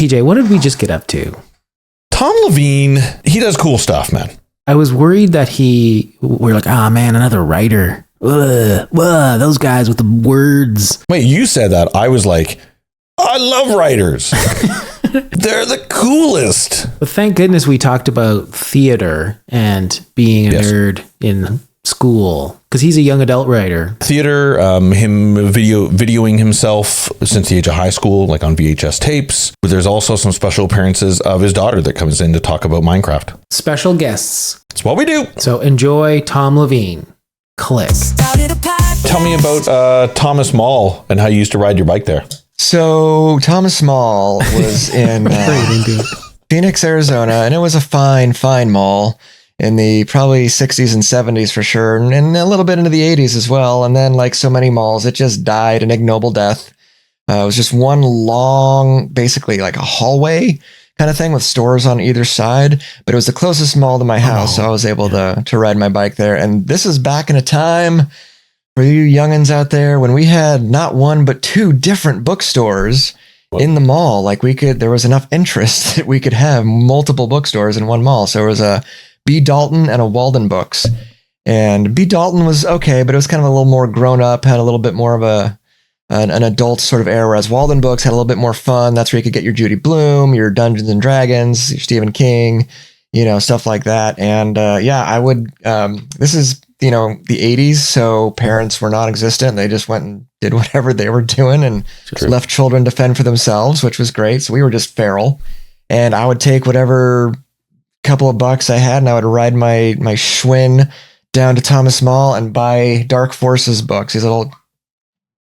PJ, what did we just get up to? Tom Leveen, he does cool stuff, man. I was worried that we're like, oh man, another writer. Ugh, those guys with the words. Wait, you said that. I was like, I love writers. They're the coolest. But thank goodness we talked about theater and being a nerd in school, because he's a young adult writer. Theater, him videoing himself since the age of high school, like on VHS tapes. But there's also some special appearances of his daughter that comes in to talk about Minecraft. Special guests. That's what we do. So enjoy Tom Leveen. Click. Tell me about Thomas Mall and how you used to ride your bike there. So Thomas Mall was in Phoenix, Arizona, and it was a fine mall in the probably 60s and 70s for sure, and a little bit into the 80s as well. And then, like so many malls, it just died an ignoble death. It was just one long, basically like a hallway kind of thing with stores on either side, but it was the closest mall to my house, so I was able to ride my bike there. And this is back in a time, for you youngins out there, when we had not one but two different bookstores in the mall. Like there was enough interest that we could have multiple bookstores in one mall. So it was a B. Dalton and a Walden Books. And B. Dalton was okay, but it was kind of a little more grown up, had a little bit more of an adult sort of era, whereas Walden Books had a little bit more fun. That's where you could get your Judy Blume, your Dungeons and Dragons, your Stephen King, stuff like that. And I would, this is, the 80s, so parents were non-existent. They just went and did whatever they were doing and left children to fend for themselves, which was great. So we were just feral. And I would take whatever couple of bucks I had, and I would ride my Schwinn down to Thomas Mall and buy Dark Forces books, these little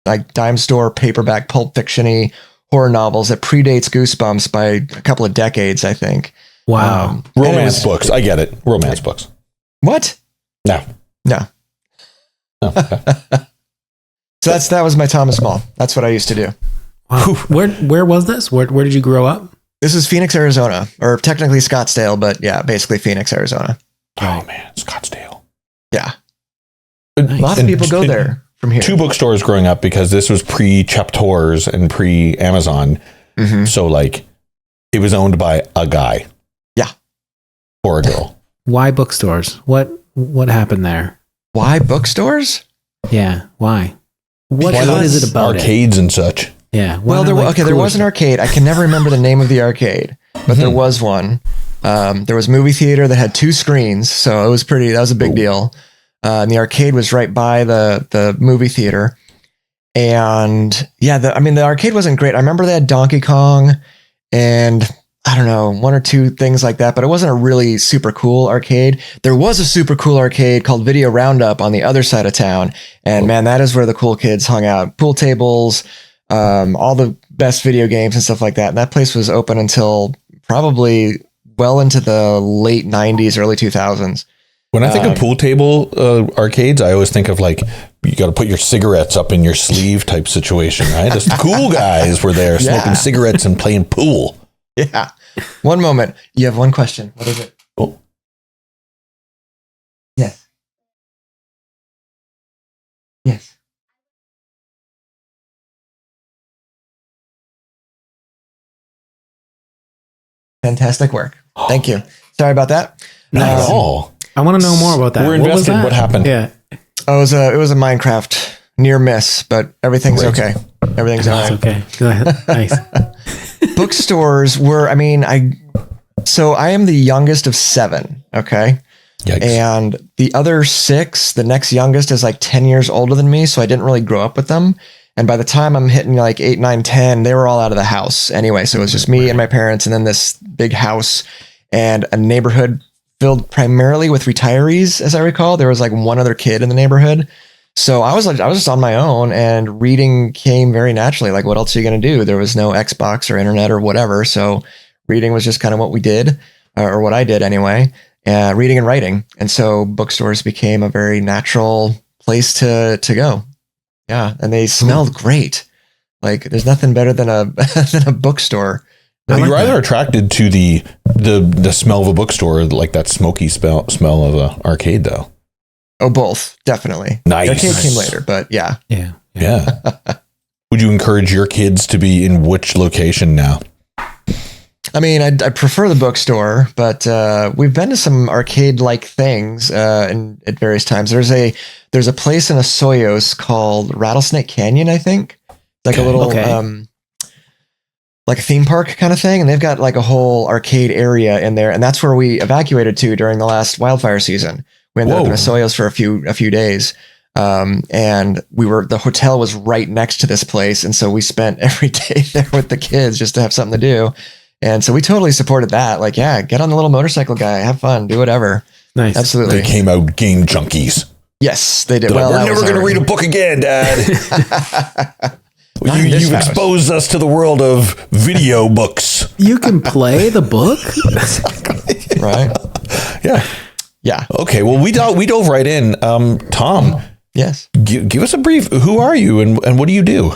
like dime store paperback pulp fiction-y horror novels that predates Goosebumps by a couple of decades, I think. Wow. Romance books. I get it. Romance books. What? No. Oh, okay. So that was my Thomas Mall. That's what I used to do. Wow. Where was this? Where did you grow up? This is Phoenix, Arizona, or technically Scottsdale, but yeah, basically Phoenix, Arizona. Oh man, Scottsdale. Yeah. Nice. Lots of people go there from here. Two bookstores growing up, because this was pre-Chaptors and pre-Amazon. Mm-hmm. So like it was owned by a guy. Yeah. Or a girl. Why bookstores? What happened there? Why bookstores? Yeah, why? What is it about arcades and such? Yeah. Well, there was an arcade. I can never remember the name of the arcade, but there was one. There was a movie theater that had two screens, so it was that was a big deal. And the arcade was right by the movie theater. And yeah, the arcade wasn't great. I remember they had Donkey Kong and I don't know, one or two things like that, but it wasn't a really super cool arcade. There was a super cool arcade called Video Roundup on the other side of town. And man, that is where the cool kids hung out. Pool tables, all the best video games and stuff like that. And that place was open until probably well into the late 90s, early 2000s. When I think of pool table arcades, I always think of like, you got to put your cigarettes up in your sleeve type situation, right? Just the cool guys were there smoking cigarettes and playing pool. Yeah. One moment. You have one question. What is it? Oh. Yes. Yes. Fantastic work. Thank you. Sorry about that. Not at all. I want to know more about that. We're invested. What happened? Yeah. Oh, it was a Minecraft near miss, but everything's okay. Everything's all right. Okay. Nice. Bookstores were, I am the youngest of 7. Okay. Yikes. And the other 6, the next youngest is like 10 years older than me. So I didn't really grow up with them. And by the time I'm hitting like 8, 9, 10, they were all out of the house anyway. So it was just me and my parents, and then this big house and a neighborhood filled primarily with retirees. As I recall, there was like one other kid in the neighborhood. So I was just on my own, and reading came very naturally. Like, what else are you going to do? There was no Xbox or internet or whatever. So reading was just kind of what we did, or what I did anyway, reading and writing. And so bookstores became a very natural place to go. Yeah. And they smelled great. Like, there's nothing better than a bookstore. You're either attracted to the smell of a bookstore, like that smoky smell of an arcade, though. Oh, both. Definitely. Nice. The arcade came later, but yeah. Yeah. Would you encourage your kids to be in which location now? I mean, I prefer the bookstore, but we've been to some arcade-like things at various times. There's a place in Osoyos called Rattlesnake Canyon, I think. Like a little like a theme park kind of thing, and they've got like a whole arcade area in there, and that's where we evacuated to during the last wildfire season. We ended up in Osoyos for a few days. And the hotel was right next to this place. And so we spent every day there with the kids just to have something to do. And so we totally supported that. Like, yeah, get on the little motorcycle guy, have fun, do whatever. Nice. Absolutely. They came out game junkies. Yes, they did. Well, we're never going to read a book again, Dad. You've exposed us to the world of video books. You can play the book? Right. Yeah. Yeah. Okay. Well, we dove right in. Tom. Yes. Give us a brief. Who are you and what do you do?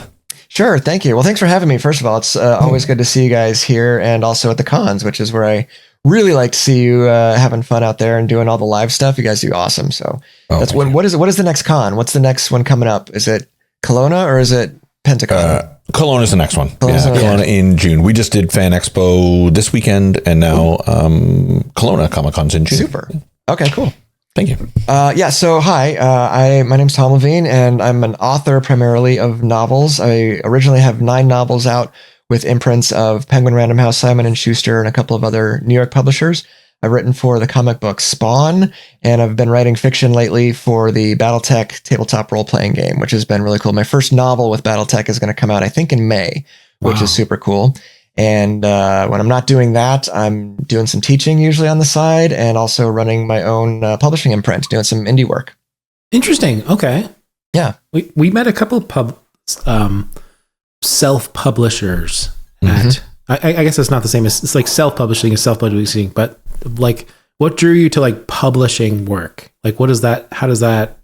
Sure. Thank you. Well, thanks for having me. First of all, it's always good to see you guys here and also at the cons, which is where I really like to see you having fun out there and doing all the live stuff. You guys do awesome. So that's what is the next con? What's the next one coming up? Is it Kelowna or is it Pentacon? Kelowna is the next one. Kelowna in June. We just did Fan Expo this weekend and now Kelowna Comic-Con's in June. Super. Okay, cool. Thank you. So hi, my name's Tom Leveen, and I'm an author primarily of novels. I originally have 9 novels out with imprints of Penguin Random House, Simon & Schuster, and a couple of other New York publishers. I've written for the comic book Spawn, and I've been writing fiction lately for the BattleTech tabletop role-playing game, which has been really cool. My first novel with BattleTech is going to come out, I think, in May, which is super cool. And when I'm not doing that, I'm doing some teaching usually on the side and also running my own publishing imprint, doing some indie work. Interesting. Okay. Yeah. We met a couple of self-publishers at, I guess it's not the same as, it's like self-publishing is self-publishing, but like what drew you to like publishing work? Like how does that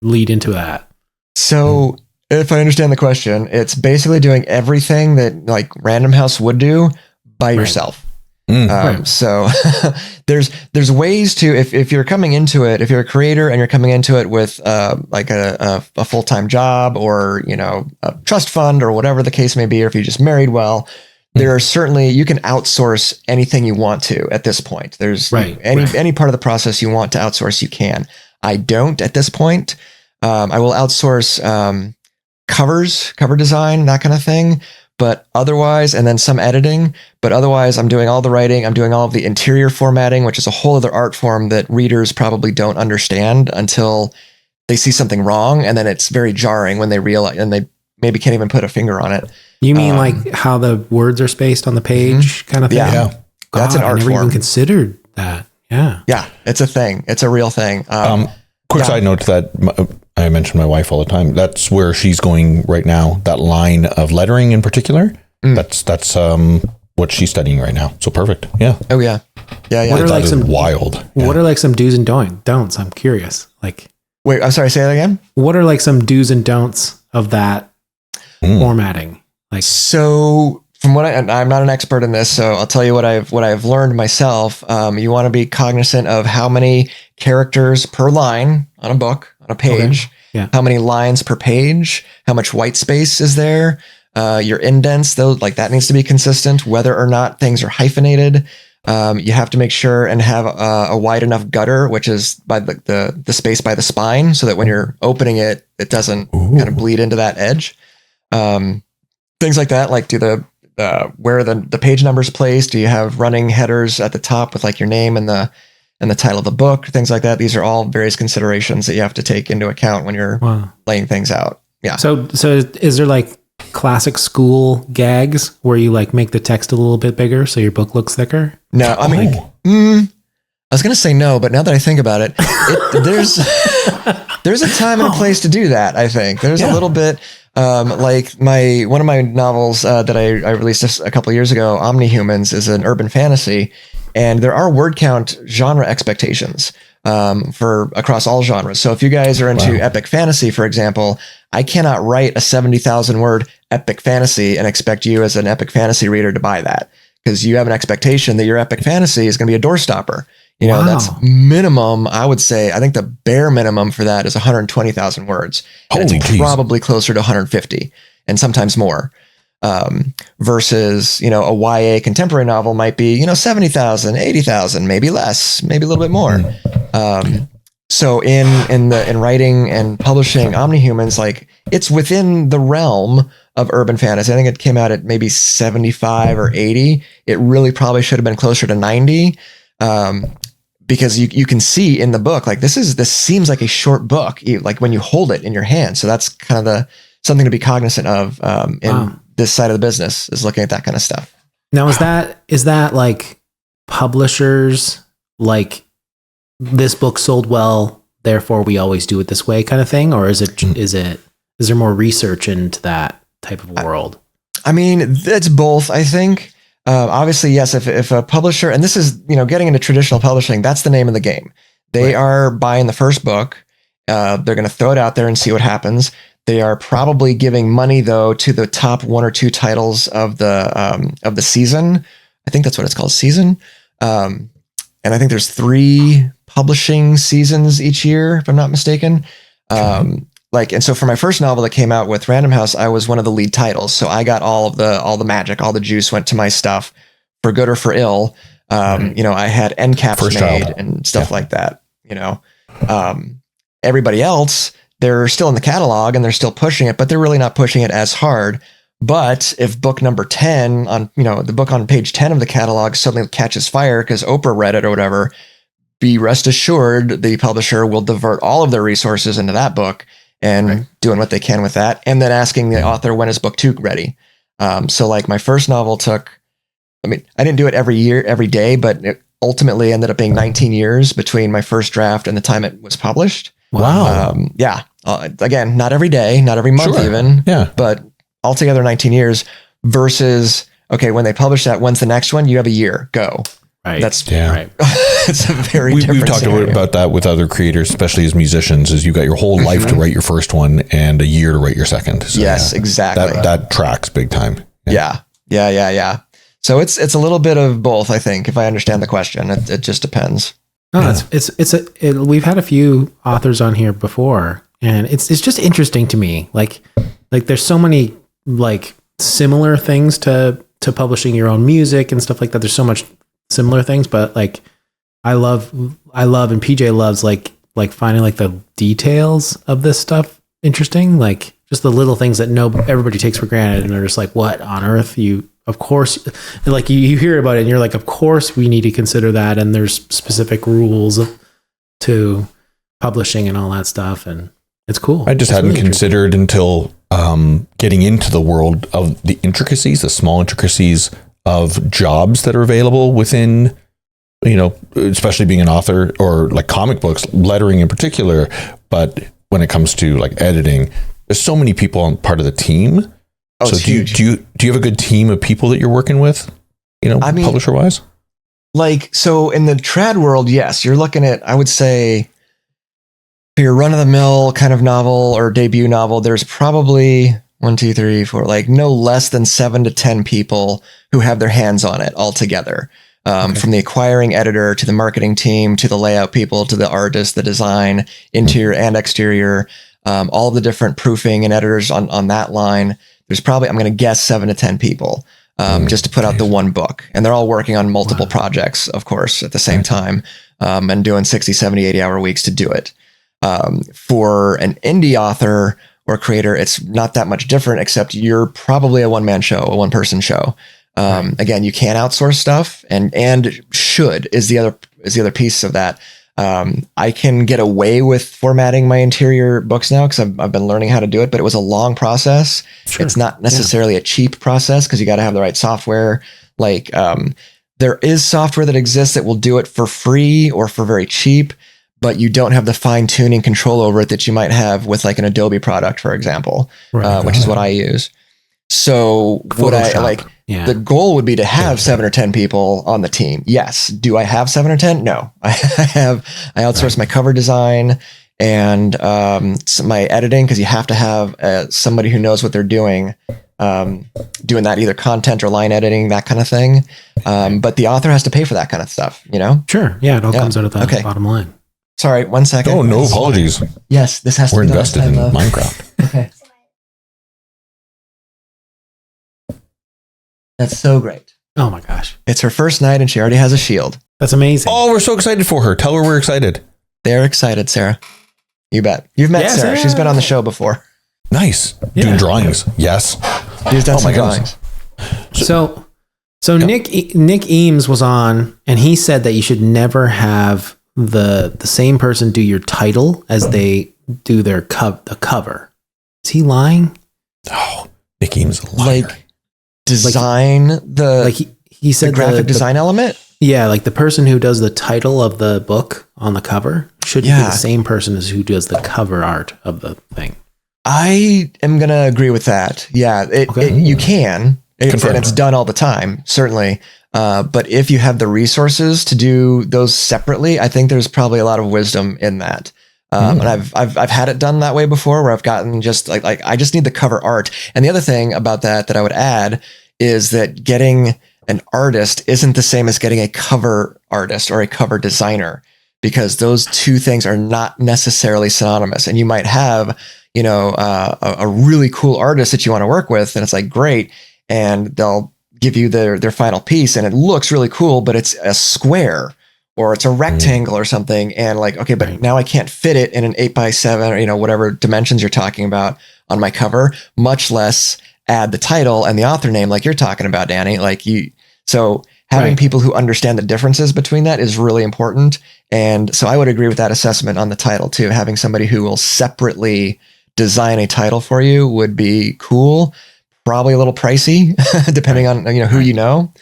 lead into that? So if I understand the question, it's basically doing everything that like Random House would do by yourself. So there's ways to, if you're coming into it, if you're a creator and you're coming into it with like a full-time job or, a trust fund or whatever the case may be, or if you just married well, there are certainly, you can outsource anything you want to at this point. There's any part of the process you want to outsource, you can. I don't at this point. I will outsource cover design, that kind of thing. But otherwise, and then some editing, but otherwise I'm doing all the writing. I'm doing all of the interior formatting, which is a whole other art form that readers probably don't understand until they see something wrong. And then it's very jarring when they realize, and they maybe can't even put a finger on it. You mean like how the words are spaced on the page kind of thing? Yeah. God, that's an art I never form. even considered that. Yeah. Yeah. It's a thing. It's a real thing. Quick side note to that. I mention my wife all the time. That's where she's going right now. That line of lettering in particular. That's what she's studying right now. So perfect. Yeah. Oh yeah. Yeah. What are like some wild? What are like some do's and don'ts? I'm curious. Like, wait, I'm sorry. Say that again. What are like some do's and don'ts of that formatting? Like, so from what I'm not an expert in this, so I'll tell you what I've learned myself. You want to be cognizant of how many characters per line on a book, on a page, how many lines per page, how much white space is there, your indents, though, like that needs to be consistent, whether or not things are hyphenated. You have to make sure and have a wide enough gutter, which is by the space by the spine, so that when you're opening it, it doesn't kind of bleed into that edge. Things like that, like where the page numbers placed. Do you have running headers at the top with like your name and the title of the book, things like that? These are all various considerations that you have to take into account when you're laying things out. Yeah. So is there like classic school gags where you like make the text a little bit bigger so your book looks thicker? No, I mean, I was going to say no, but now that I think about it, there's a time and a place to do that. I think there's a little bit, like one of my novels that I released a couple of years ago, Omnihumans, is an urban fantasy, and there are word count genre expectations for across all genres. So if you guys are into epic fantasy, for example, I cannot write a 70,000 word epic fantasy and expect you as an epic fantasy reader to buy that, because you have an expectation that your epic fantasy is going to be a doorstopper. That's minimum. I would say, I think the bare minimum for that is 120,000 words. And it's probably closer to 150 and sometimes more. versus, you know, a YA contemporary novel might be, you know, 70,000, 80,000, maybe less, maybe a little bit more. So in writing and publishing Omnihumans, like it's within the realm of urban fantasy. I think it came out at maybe 75 or 80. It really probably should have been closer to 90. Because you can see in the book, like this seems like a short book, like when you hold it in your hand. So that's kind of something to be cognizant of in this side of the business, is looking at that kind of stuff. Now, is that like publishers, like this book sold well, therefore we always do it this way kind of thing? Or is there more research into that type of world? I mean, it's both, I think. Obviously, yes, if a publisher, and this is, you know, getting into traditional publishing, that's the name of the game. They are buying the first book. They're going to throw it out there and see what happens. They are probably giving money, though, to the top 1 or 2 titles of the season. I think that's what it's called, season. And I think there's 3 publishing seasons each year, if I'm not mistaken. And so for my first novel that came out with Random House, I was one of the lead titles. So I got all the magic, all the juice went to my stuff, for good or for ill. You know, I had end caps made and stuff like that. You know, everybody else, they're still in the catalog and they're still pushing it, but they're really not pushing it as hard. But if book number 10 on, you know, the book on page 10 of the catalog suddenly catches fire because Oprah read it or whatever, be rest assured the publisher will divert all of their resources into that book and doing what they can with that. And then asking the author, when is book 2 ready? So like my first novel took, I mean, I didn't do it every year, every day, but it ultimately ended up being 19 years between my first draft and the time it was published. Wow. Again, not every day, not every month even, but altogether 19 years versus, okay, when they publish that, when's the next one? You have a year, go. Right. That's right. It's a very different We've talked scenario. about that with other creators, especially as musicians, is you got your whole life to write your first one and a year to write your second. So yes, exactly. That tracks big time. Yeah. So it's a little bit of both, I think, if I understand the question. It just depends. No, we've had a few authors on here before, and it's just interesting to me. Like there's so many like similar things to publishing your own music and stuff like that. There's so much similar things, but like I love and PJ loves like finding like the details of this stuff interesting, like just the little things that everybody takes for granted, and they're just like, what on earth? Of course, like you hear about it and you're like, of course we need to consider that, and there's specific rules to publishing and all that stuff, and it's cool. I just hadn't considered until getting into the world of the intricacies, the small intricacies of jobs that are available within, you know, especially being an author or like comic books, lettering in particular. But when it comes to like editing, there's so many people on part of the team. Oh, so do you have a good team of people that you're working with, you know, publisher wise? Like, so in the trad world, yes, you're looking at, I would say, for your run of the mill kind of novel or debut novel, there's probably 1, 2, 3, 4, like no less than 7 to 10 people who have their hands on it altogether. From the acquiring editor to the marketing team, to the layout people, to the artist, the design, interior and exterior, all the different proofing and editors on that line. There's probably, I'm going to guess 7 to 10 people just to put out the one book. And they're all working on multiple projects, of course, at the same time, and doing 60, 70, 80-hour weeks to do it. For an indie author or creator, it's not that much different, except you're probably a one-man show, a one-person show. Again, you can outsource stuff and should is the other piece of that. I can get away with formatting my interior books now because I've been learning how to do it, but it was a long process. Sure. It's not necessarily a cheap process because you got to have the right software. Like, there is software that exists that will do it for free or for very cheap, but you don't have the fine tuning control over it that you might have with like an Adobe product, for example, which is what I use. So would I like, the goal would be to have 7 or 10 people on the team. Yes. Do I have 7 or 10? No, I outsource my cover design and my editing, because you have to have somebody who knows what they're doing that, either content or line editing, that kind of thing. But the author has to pay for that kind of stuff, you know? Sure. Yeah. It all comes out of the bottom line. Sorry, 1 second. Oh, no apologies. Yes, this has We're to be invested in Minecraft. Okay. That's so great. Oh my gosh. It's her first night and she already has a shield. That's amazing. Oh, we're so excited for her. Tell her we're excited. They're excited, Sarah. You bet. You've met Sarah. She's been on the show before. Nice. Doing drawings. Yes. She's done some drawings. So Nick Eames was on, and he said that you should never have the same person do your title as they do their the cover. Is he lying? Oh, Nick Eames is a liar. Like design he said the graphic design element. Yeah, like the person who does the title of the book on the cover should be the same person as who does the cover art of the thing. I am going to agree with that. Yeah, you can. And it's done all the time, certainly. But if you have the resources to do those separately, I think there's probably a lot of wisdom in that. And I've had it done that way before, where I've gotten just like I just need the cover art. And the other thing about that I would add is that getting an artist isn't the same as getting a cover artist or a cover designer, because those two things are not necessarily synonymous. And you might have, a really cool artist that you want to work with, and it's like, great. And they'll give you their final piece and it looks really cool, but it's a square or it's a rectangle or something. And like, okay, but now I can't fit it in an 8x7 or, whatever dimensions you're talking about on my cover, much less add the title and the author name like you're talking about, Danny. So having people who understand the differences between that is really important. And so I would agree with that assessment on the title too. Having somebody who will separately design a title for you would be cool. Probably a little pricey, depending on who you know.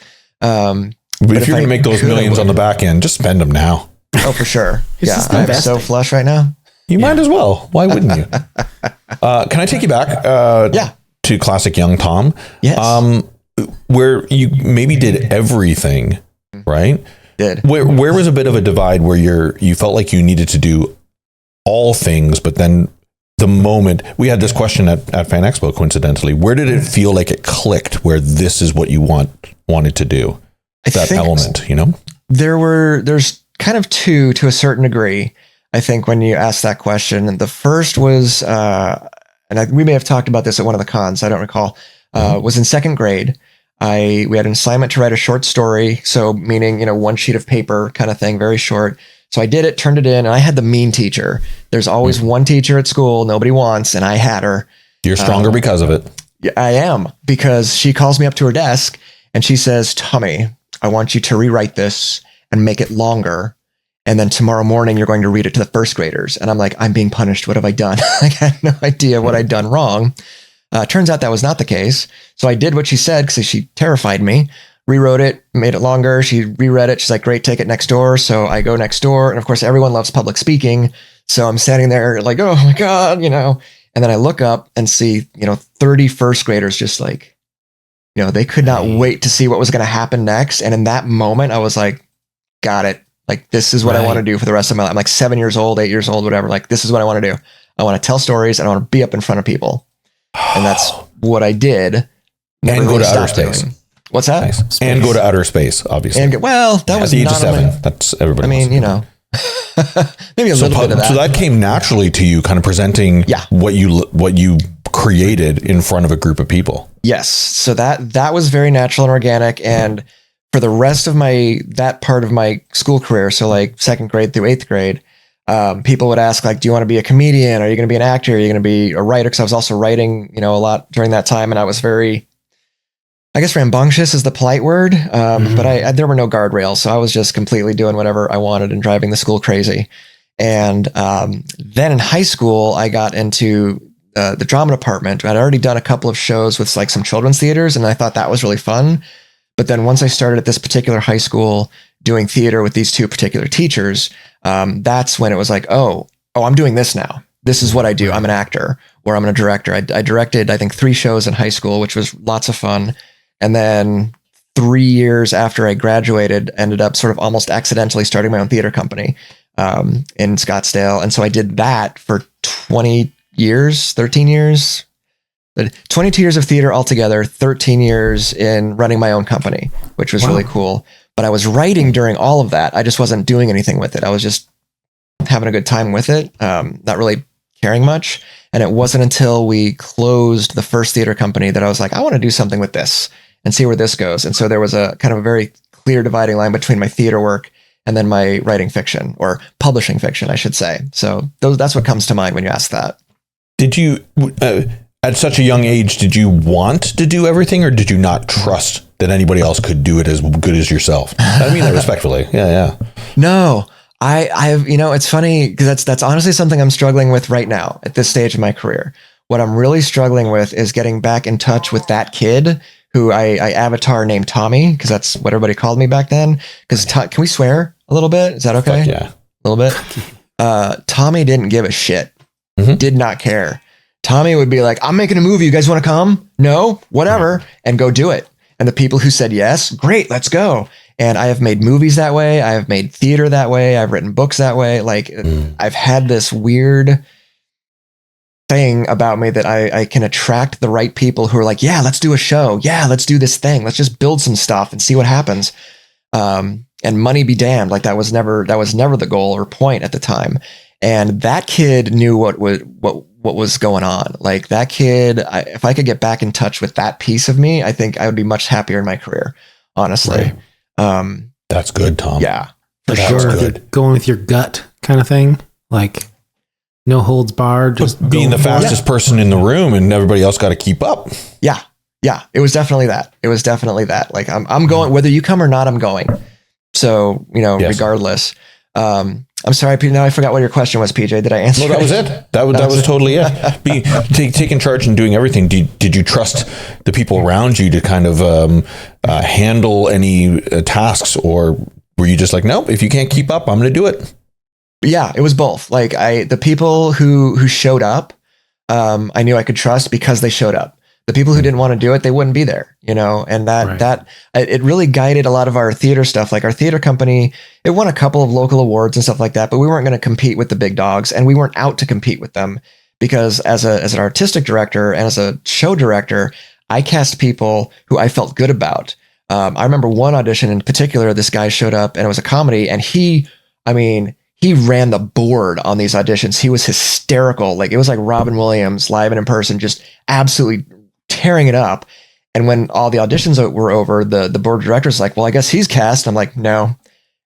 But if you're going to make those millions on the back end, just spend them now. Oh, for sure. Yeah, I'm so flush right now. You might as well. Why wouldn't you? Can I take you back? To classic young Tom. Yes. Where you maybe did everything, right? Did. Where was a bit of a divide where you felt like you needed to do all things, but then the moment we had this question at Fan Expo, coincidentally, where did it feel like it clicked where this is what you wanted to do? That element, there's kind of two to a certain degree. I think when you asked that question, the first was, we may have talked about this at one of the cons, I don't recall, was in second grade. We had an assignment to write a short story. So meaning, one sheet of paper kind of thing, very short. So I did it, turned it in, and I had the mean teacher. There's always one teacher at school nobody wants, and I had her. You're stronger because of it. Yeah, I am, because she calls me up to her desk and she says, Tommy, I want you to rewrite this and make it longer. And then tomorrow morning, you're going to read it to the first graders. And I'm like, I'm being punished. What have I done? I had no idea what I'd done wrong. Turns out that was not the case. So I did what she said because she terrified me. Rewrote it, made it longer. She reread it. She's like, great, take it next door. So I go next door. And of course, everyone loves public speaking. So I'm standing there like, oh my God, and then I look up and see, 30 first graders just like, they could not wait to see what was going to happen next. And in that moment, I was like, got it. Like, this is what I want to do for the rest of my life. I'm like 7 years old, 8 years old, whatever. Like, this is what I want to do. I want to tell stories and I want to be up in front of people. And that's what I did. Never and go to outer space. Doing. What's that? Nice. And go to outer space, obviously. And that was at the age of 7. That's everybody. maybe a little bit of that. So that came naturally to you, kind of presenting what you created in front of a group of people. Yes. So that was very natural and organic. And for the rest of that part of my school career, so like second grade through 8th grade, people would ask like, do you want to be a comedian? Are you going to be an actor? Are you going to be a writer? Because I was also writing, a lot during that time. And I was very, I guess rambunctious is the polite word. But there were no guardrails. So I was just completely doing whatever I wanted and driving the school crazy. And then in high school, I got into the drama department. I'd already done a couple of shows with like some children's theaters. And I thought that was really fun. But then once I started at this particular high school doing theater with these two particular teachers, that's when it was like, oh, I'm doing this now. This is what I do. I'm an actor or I'm a director. I directed, I think, 3 shows in high school, which was lots of fun. And then 3 years after I graduated, ended up sort of almost accidentally starting my own theater company in Scottsdale. And so I did that for 13 years. 22 years of theater altogether, 13 years in running my own company, which was really cool. But I was writing during all of that. I just wasn't doing anything with it. I was just having a good time with it, not really caring much. And it wasn't until we closed the first theater company that I was like, I want to do something with this. and see where this goes. And so there was a kind of a very clear dividing line between my theater work and then my writing fiction, or publishing fiction, I should say. So that's what comes to mind when you ask that. Did you, at such a young age, did you want to do everything, or did you not trust that anybody else could do it as good as yourself? I mean that respectfully. Yeah. No, I've, it's funny because that's honestly something I'm struggling with right now at this stage of my career. What I'm really struggling with is getting back in touch with that kid who I avatar named Tommy, because that's what everybody called me back then. Because can we swear a little bit? Is that okay? Yeah. A little bit. Tommy didn't give a shit. Mm-hmm. Did not care. Tommy would be like, I'm making a movie. You guys want to come? No, whatever. And go do it. And the people who said yes, great, let's go. And I have made movies that way. I have made theater that way. I've written books that way. Like I've had this weird thing about me that I can attract the right people who are like, yeah, let's do a show. Yeah, let's do this thing. Let's just build some stuff and see what happens. And money be damned. Like that was never the goal or point at the time. And that kid knew what was going on. Like that kid, if I could get back in touch with that piece of me, I think I would be much happier in my career, honestly. Right. That's good, Tom. Yeah. For sure. Going with your gut kind of thing. Like no holds barred. Just being the fastest person in the room, and everybody else got to keep up. Yeah. Yeah. It was definitely that. Like I'm going, whether you come or not, I'm going. So, yes. Regardless. I'm sorry, Peter. Now I forgot what your question was, PJ. Did I answer? No, that was it. That was totally it. Taking charge and doing everything. Did you trust the people around you to kind of handle any tasks, or were you just like, nope, if you can't keep up, I'm going to do it? Yeah, it was both. Like the people who showed up, I knew I could trust because they showed up. The people who didn't want to do it, they wouldn't be there, and that it really guided a lot of our theater stuff. Like our theater company, it won a couple of local awards and stuff like that, but we weren't going to compete with the big dogs, and we weren't out to compete with them, because as an artistic director and as a show director, I cast people who I felt good about. I remember one audition in particular, this guy showed up and it was a comedy, and he ran the board on these auditions. He was hysterical. Like it was like Robin Williams live and in person, just absolutely tearing it up. And when all the auditions were over, the board director's like, well, I guess he's cast. I'm like, no.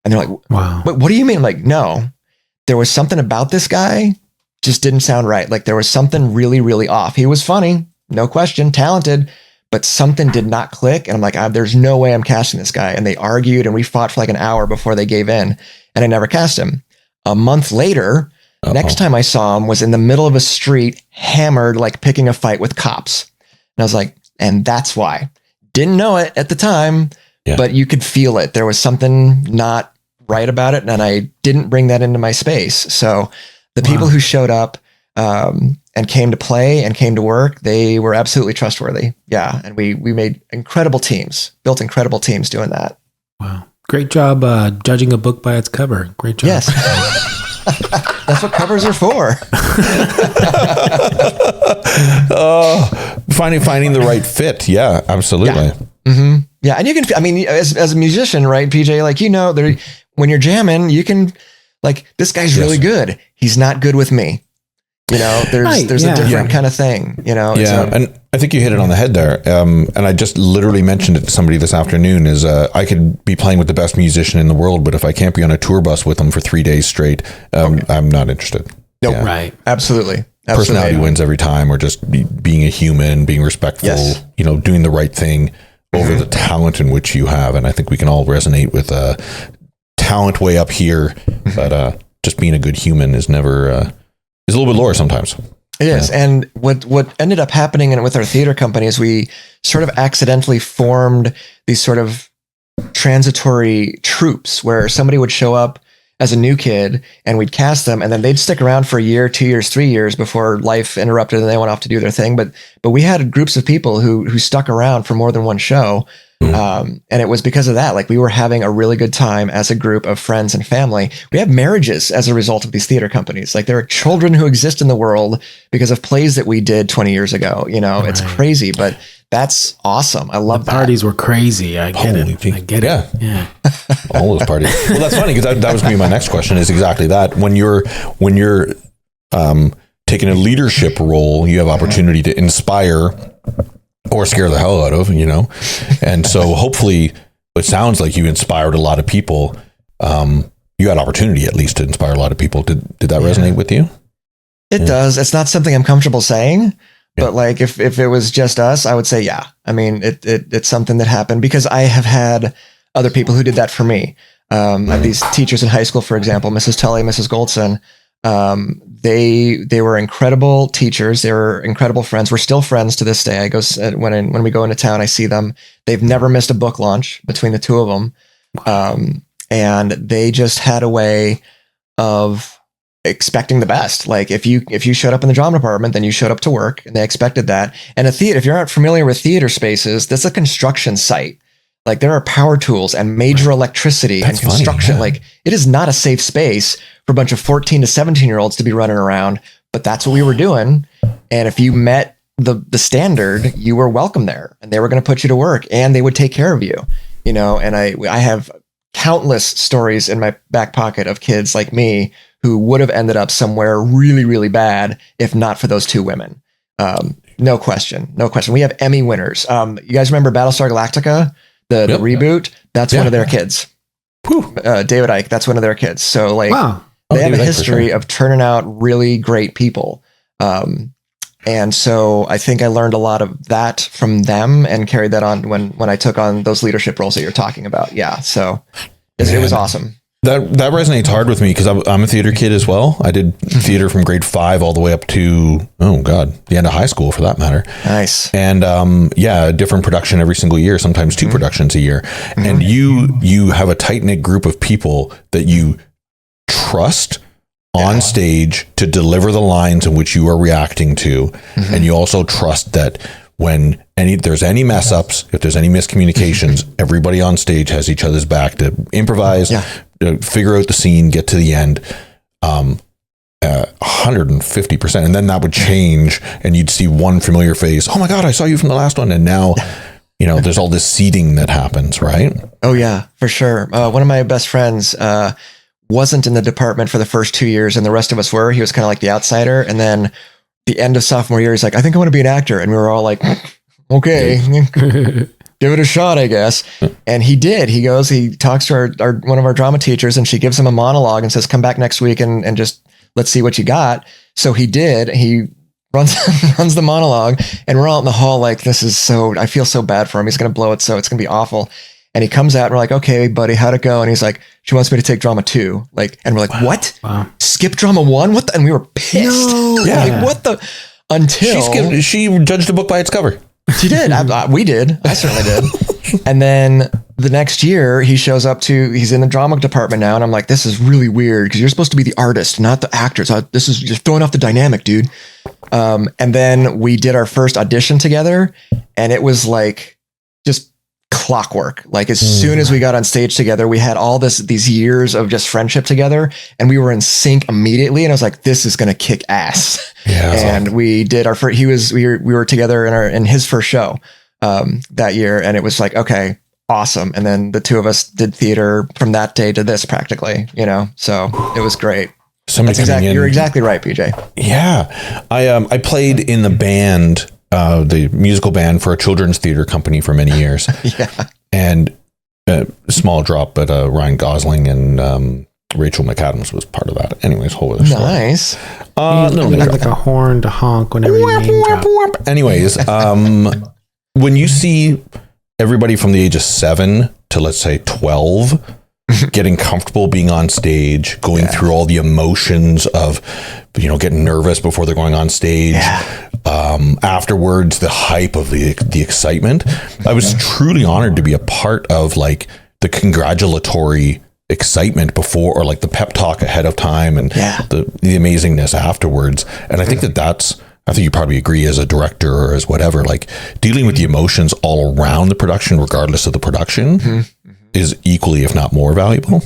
And they're like, wow, but what do you mean? I'm like, no, there was something about this guy just didn't sound right. Like there was something really, really off. He was funny, no question, talented, but something did not click. And I'm like, there's no way I'm casting this guy. And they argued and we fought for like an hour before they gave in, and I never cast him. A month later, next time I saw him was in the middle of a street, hammered, like picking a fight with cops. And I was like, and that's why. Didn't know it at the time, but you could feel it. There was something not right about it, and I didn't bring that into my space. So the people who showed up and came to play and came to work, they were absolutely trustworthy. Yeah, and we made incredible teams, built incredible teams doing that. Wow. Great job judging a book by its cover. Great job. Yes. That's what covers are for. Finding the right fit. Yeah, absolutely. Yeah. Mm-hmm. Yeah. And you can, as a musician, right, PJ, like, when you're jamming, you can, like, this guy's really good. He's not good with me. There's a different kind of thing, and I think you hit it on the head there. And I just literally mentioned it to somebody this afternoon is I could be playing with the best musician in the world, but if I can't be on a tour bus with them for 3 days straight, I'm not interested. Nope. Yeah. Right. Absolutely. Personality wins every time, or just being a human, being respectful, doing the right thing over the talent in which you have. And I think we can all resonate with talent way up here, but just being a good human is never... is a little bit lower sometimes. It is. And what ended up happening with our theater company is we sort of accidentally formed these sort of transitory troops where somebody would show up as a new kid and we'd cast them, and then they'd stick around for a year, 2 years, 3 years before life interrupted and they went off to do their thing. But we had groups of people who stuck around for more than one show. And it was because of that. Like, we were having a really good time as a group of friends and family. We have marriages as a result of these theater companies. Like, there are children who exist in the world because of plays that we did 20 years ago. It's crazy, but that's awesome. I love that. Parties were crazy. I get it. Yeah. All those parties. Well, that's funny, because that was going to be my next question, is exactly that. When you're taking a leadership role, you have opportunity to inspire or scare the hell out of, and so hopefully it sounds like you inspired a lot of people. You had opportunity at least to inspire a lot of people. Did that resonate with you? It does. It's not something I'm comfortable saying, but like if it was just us, I would say, yeah. I mean, it's something that happened because I have had other people who did that for me. I have these teachers in high school, for example, Mrs. Tully, Mrs. Goldson. They were incredible teachers. They were incredible friends. We're still friends to this day. I go when we go into town, I see them. They've never missed a book launch between the two of them. And they just had a way of expecting the best. Like if you showed up in the drama department, then you showed up to work, and they expected that. And a theater, if you're not familiar with theater spaces, that's a construction site. Like there are power tools and major electricity and construction. Funny, yeah. Like it is not a safe space for a bunch of 14 to 17-year-olds to be running around, but that's what we were doing. And if you met the standard, you were welcome there, and they were going to put you to work, and they would take care of you, and I have countless stories in my back pocket of kids like me who would have ended up somewhere really, really bad if not for those two women. No question. We have Emmy winners. You guys remember Battlestar Galactica, the reboot? That's one of their kids. David Icke, that's one of their kids. So like, they have a history of turning out really great people. And so I think I learned a lot of that from them and carried that on when I took on those leadership roles that you're talking about. Yeah. So it was awesome. That resonates hard with me because I'm a theater kid as well. I did theater from grade 5 all the way up to, the end of high school for that matter. Nice. And a different production every single year, sometimes 2 productions a year. Mm-hmm. And you have a tight-knit group of people that you trust on stage to deliver the lines in which you are reacting to. Mm-hmm. And you also trust that when there's any mess ups, if there's any miscommunications, everybody on stage has each other's back to improvise, to figure out the scene, get to the end. 150%. And then that would change and you'd see one familiar face. Oh my God, I saw you from the last one. And now, there's all this seeding that happens, right? Oh yeah, for sure. One of my best friends, wasn't in the department for the first 2 years and the rest of us were. He was kind of like the outsider. And then the end of sophomore year, he's like, I think I want to be an actor. And we were all like, okay, give it a shot, I guess. And he did. He goes, he talks to our one of our drama teachers, and she gives him a monologue and says, come back next week and just let's see what you got. So he did. He runs the monologue, and we're all in the hall like, I feel so bad for him. He's going to blow it. So it's going to be awful. And he comes out and we're like, okay, buddy, how'd it go? And he's like, she wants me to take drama 2. And we're like, what? Wow. Skip drama 1? What the? And we were pissed. No. Yeah. Like, what the? Until she judged a book by its cover. She did. We did. I certainly did. And then the next year he shows up he's in the drama department now. And I'm like, this is really weird because you're supposed to be the artist, not the actor. So this is just throwing off the dynamic, dude. And then we did our first audition together, and it was like just clockwork. Like as soon as we got on stage together, we had all these years of just friendship together, and we were in sync immediately. And I was like, this is going to kick ass. Yeah, and awesome. We did our first, we were together in his first show that year. And it was like, okay, awesome. And then the two of us did theater from that day to this practically, so it was great. You're exactly right, PJ. Yeah. I played in the band, the musical band for a children's theater company for many years. Yeah. And small drop, but Ryan Gosling and Rachel McAdams was part of that. Anyways, whole other story. Nice. Like a horn to honk whenever you name drop. Anyways, when you see everybody from the age of 7 to let's say 12 getting comfortable being on stage, going through all the emotions of, getting nervous before they're going on stage. Yeah. Afterwards, the hype of the excitement. I was truly honored to be a part of like the congratulatory excitement before, or like the pep talk ahead of time, and the amazingness afterwards. And I think I think you probably agree as a director or as whatever, like dealing with the emotions all around the production, regardless of the production, is equally, if not more valuable.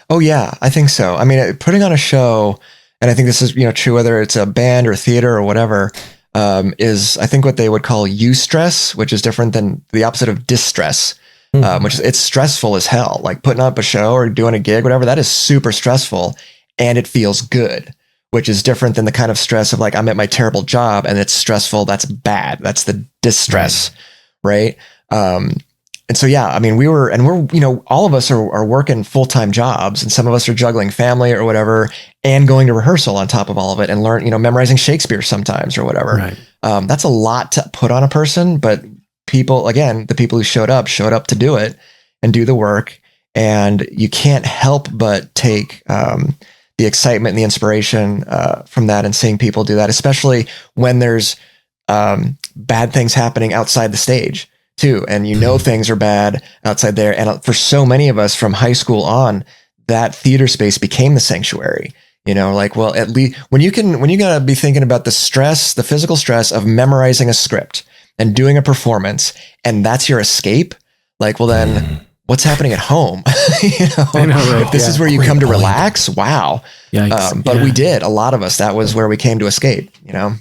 Oh yeah, I think so. I mean, putting on a show, and I think this is, true, whether it's a band or theater or whatever, is I think what they would call eustress, which is different than the opposite of distress, which is, it's stressful as hell. Like putting up a show or doing a gig, whatever, that is super stressful, and it feels good. which is different than the kind of stress of like, I'm at my terrible job and it's stressful. That's bad. That's the distress. Right. And so, yeah, I mean, we're, you know, all of us are working full-time jobs, and some of us are juggling family or whatever, and going to rehearsal on top of all of it and learn, you know, memorizing Shakespeare sometimes or whatever. Right. That's a lot to put on a person, but people, again, the people who showed up to do it and do the work. And you can't help but take, the excitement and the inspiration, from that, and seeing people do that, especially when there's, bad things happening outside the stage too. And you know, things are bad outside there. And for so many of us from high school on, that theater space became the sanctuary, you know, like, well, at least when you gotta be thinking about the stress, the physical stress of memorizing a script and doing a performance, and that's your escape. Like, well, then what's happening at home? You know, I know, right? If this is where you come to relax. Wow. But we did, a lot of us, that was where we came to escape, you know?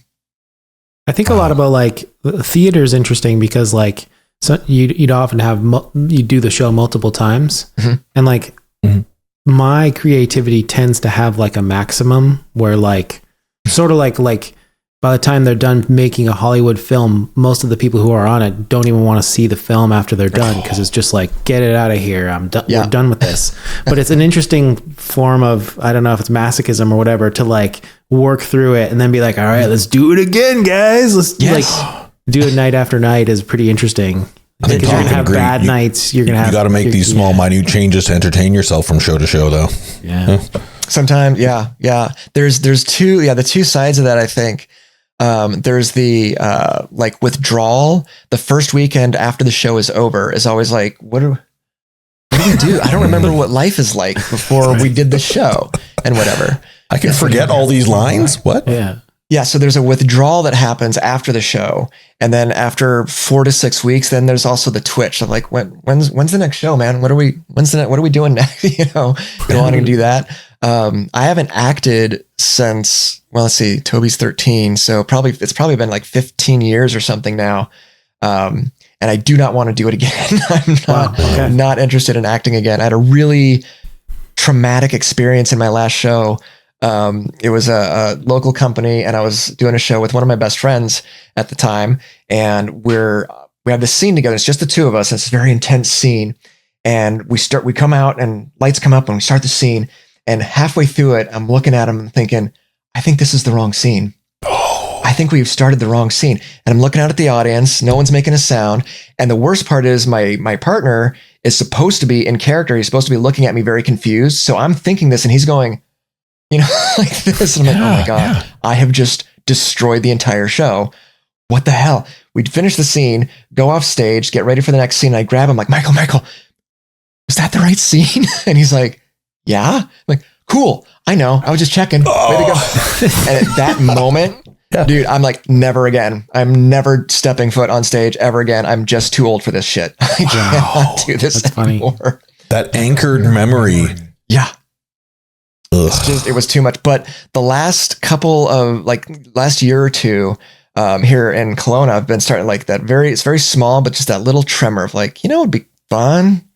I think a lot about like theater is interesting because like, so you'd often have, you do the show multiple times, and like my creativity tends to have like a maximum where like, sort of like by the time they're done making a Hollywood film, most of the people who are on it don't even want to see the film after they're done, because it's just like, get it out of here. I'm done. We're done with this. But it's an interesting form of, I don't know if it's masochism or whatever, to like work through it and then be like, all right, let's do it again, guys. Let's like do it night after night is pretty interesting. Because you're gonna have bad nights. You're gonna have. You got to make these small, minute changes to entertain yourself from show to show, though. Yeah. Sometimes, yeah. There's the two sides of that, I think. There's the like withdrawal. The first weekend after the show is over is always like, what do we do? I don't remember what life is like before we did the show and whatever. I can forget all these lines. What? Yeah. So there's a withdrawal that happens after the show. And then after 4 to 6 weeks, then there's also the twitch of like, when's the next show, man? What are we doing next? You know, you wanting to do that. I haven't acted since, well, let's see, Toby's 13. So it's probably been like 15 years or something now. And I do not want to do it again. I'm not interested in acting again. I had a really traumatic experience in my last show. It was a local company, and I was doing a show with one of my best friends at the time. And we have this scene together. It's just the two of us. It's a very intense scene. And we come out and lights come up and we start the scene. And halfway through it, I'm looking at him and thinking, I think this is the wrong scene. I think we've started the wrong scene. And I'm looking out at the audience. No one's making a sound. And the worst part is my partner is supposed to be in character. He's supposed to be looking at me very confused. So I'm thinking this and he's going, you know, like this. And I'm like, oh my God, I have just destroyed the entire show. What the hell? We'd finish the scene, go off stage, get ready for the next scene. I grab him like, Michael, was that the right scene? And he's like, yeah. I'm like, cool. I know. I was just checking. Way to go. And at that moment, dude, I'm like, never again. I'm never stepping foot on stage ever again. I'm just too old for this shit. I cannot do this anymore. Funny. That anchored memory. Yeah. It was too much. But the last last year or two, here in Kelowna, I've been starting like that it's very small, but just that little tremor of like, you know, it'd be fun.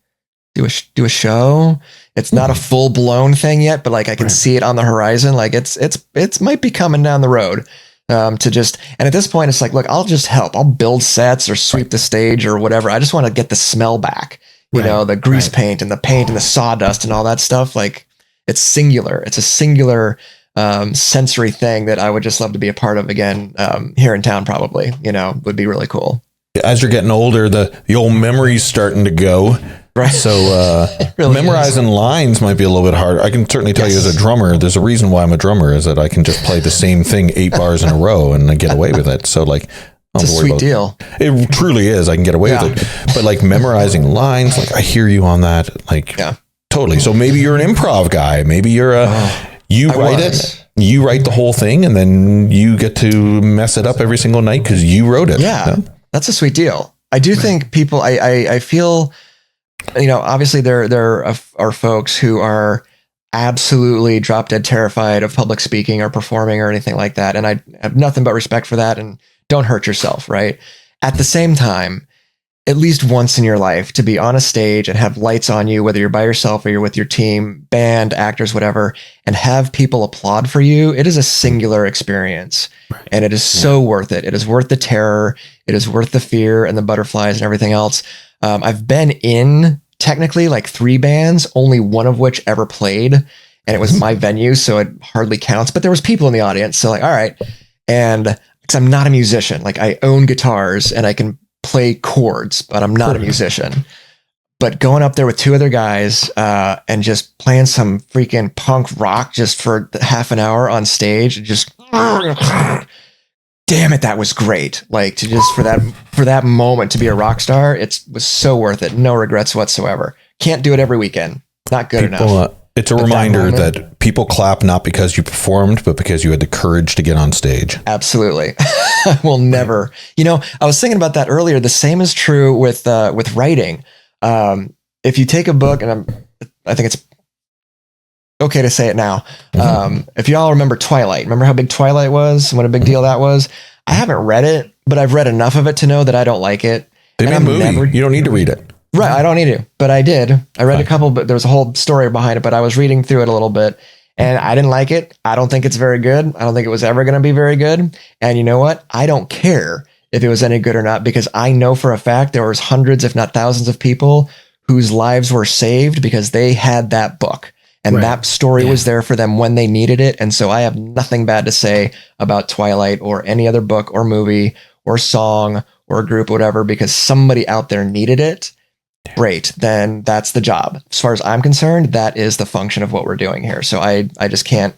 Do a show. It's not a full blown thing yet, but like I can see it on the horizon. Like it's might be coming down the road. And at this point it's like, look, I'll just help. I'll build sets or sweep the stage or whatever. I just want to get the smell back, you know, the grease paint and the sawdust and all that stuff. Like it's singular. It's a singular, sensory thing that I would just love to be a part of again, here in town, probably, you know, would be really cool. As you're getting older, the old memory's starting to go. Right. So really memorizing lines might be a little bit hard. I can certainly tell you as a drummer, there's a reason why I'm a drummer is that I can just play the same thing 8 bars in a row and I get away with it. So like, it's a sweet deal. It truly is. I can get away with it. But like memorizing lines, like I hear you on that. Like totally. So maybe you're an improv guy. Maybe you're you write the whole thing and then you get to mess it up every single night because you wrote it. Yeah. That's a sweet deal. I do think people, I feel, you know, obviously there are folks who are absolutely drop dead terrified of public speaking or performing or anything like that. And I have nothing but respect for that, and don't hurt yourself. Right. At the same time, at least once in your life to be on a stage and have lights on you, whether you're by yourself or you're with your team, band, actors, whatever, and have people applaud for you. It is a singular experience, and it is so worth it. It is worth the terror. It is worth the fear and the butterflies and everything else. I've been in technically like 3 bands, only one of which ever played, and it was my venue, so it hardly counts, but there was people in the audience. So like, all right. And because I'm not a musician, like I own guitars and I can play chords, but I'm not a musician. But going up there with 2 other guys and just playing some freaking punk rock just for half an hour on stage, just damn it, that was great. Like to just for that moment to be a rock star, it was so worth it. No regrets whatsoever. Can't do it every weekend. Not good enough. It's a reminder that people clap not because you performed, but because you had the courage to get on stage. Absolutely. I will never, I was thinking about that earlier. The same is true with writing. If you take a book, and I think it's okay to say it now. If y'all remember Twilight, remember how big Twilight was? What a big deal that was? I haven't read it, but I've read enough of it to know that I don't like it. They made a movie. You don't need to read it. Right. I don't need to, but I did. I read a couple, but there was a whole story behind it, but I was reading through it a little bit and I didn't like it. I don't think it's very good. I don't think it was ever going to be very good. And you know what? I don't care if it was any good or not, because I know for a fact there was hundreds, if not thousands of people whose lives were saved because they had that book and that story was there for them when they needed it. And so I have nothing bad to say about Twilight or any other book or movie or song or group, whatever, because somebody out there needed it. Great, then that's the job. As far as I'm concerned, that is the function of what we're doing here. So I just can't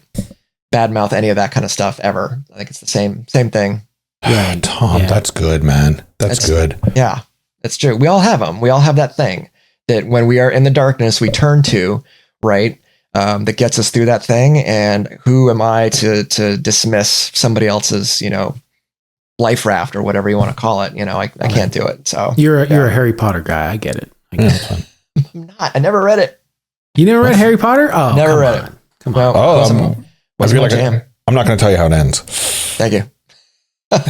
badmouth any of that kind of stuff ever. I think it's the same thing. Yeah, Tom, that's good, man. That's good. Yeah, it's true. We all have them. We all have that thing that when we are in the darkness, we turn to, right? That gets us through that thing. And who am I to dismiss somebody else's, life raft or whatever you want to call it? I can't do it. So you're a Harry Potter guy. I get it. I'm not. I never read it. You never read Harry Potter? Oh, never read it. Come on. I feel like I'm not going to tell you how it ends. Thank you.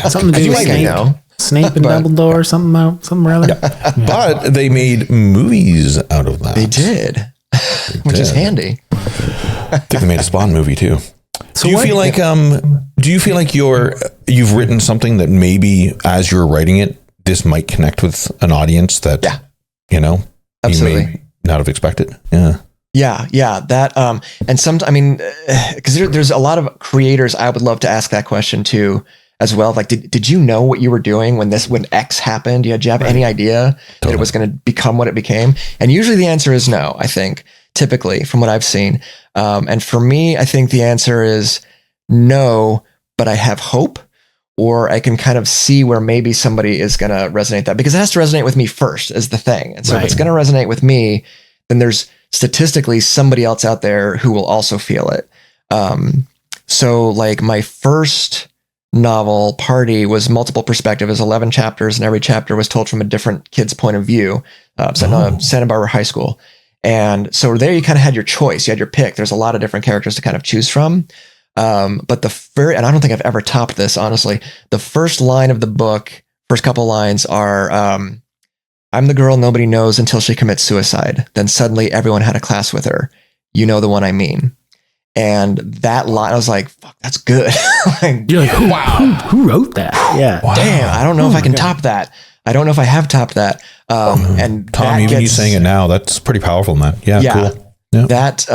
Something to do with Snape and Dumbledore, something or other. Yeah. But they made movies out of that. They did, which is handy. I think they made a Spawn movie too. So do you feel like you've written something that maybe as you're writing it, this might connect with an audience that absolutely. You may not have expected? Yeah. That and because there's a lot of creators I would love to ask that question to as well. Like, did you know what you were doing when X happened? Did you have any idea that it was going to become what it became? And usually the answer is no, I think, typically from what I've seen. And for me, I think the answer is no, but I have hope, or I can kind of see where maybe somebody is going to resonate that, because it has to resonate with me first is the thing. And so if it's going to resonate with me, then there's statistically somebody else out there who will also feel it. So like my first novel, Party, was multiple perspective. It was 11 chapters, and every chapter was told from a different kid's point of view. Santa Barbara High School. And so there you kind of had your choice. You had your pick. There's a lot of different characters to kind of choose from. But and I don't think I've ever topped this, honestly. The first line of the book, first couple lines are, I'm the girl nobody knows until she commits suicide. Then suddenly everyone had a class with her. You know the one I mean. And that line, I was like, fuck, that's good. You're like, who wrote that? Yeah. Wow. Damn, I don't know if I can top that. I don't know if I have topped that. And Tom, even you saying it now, that's pretty powerful, man. Yeah, cool. Yeah. That,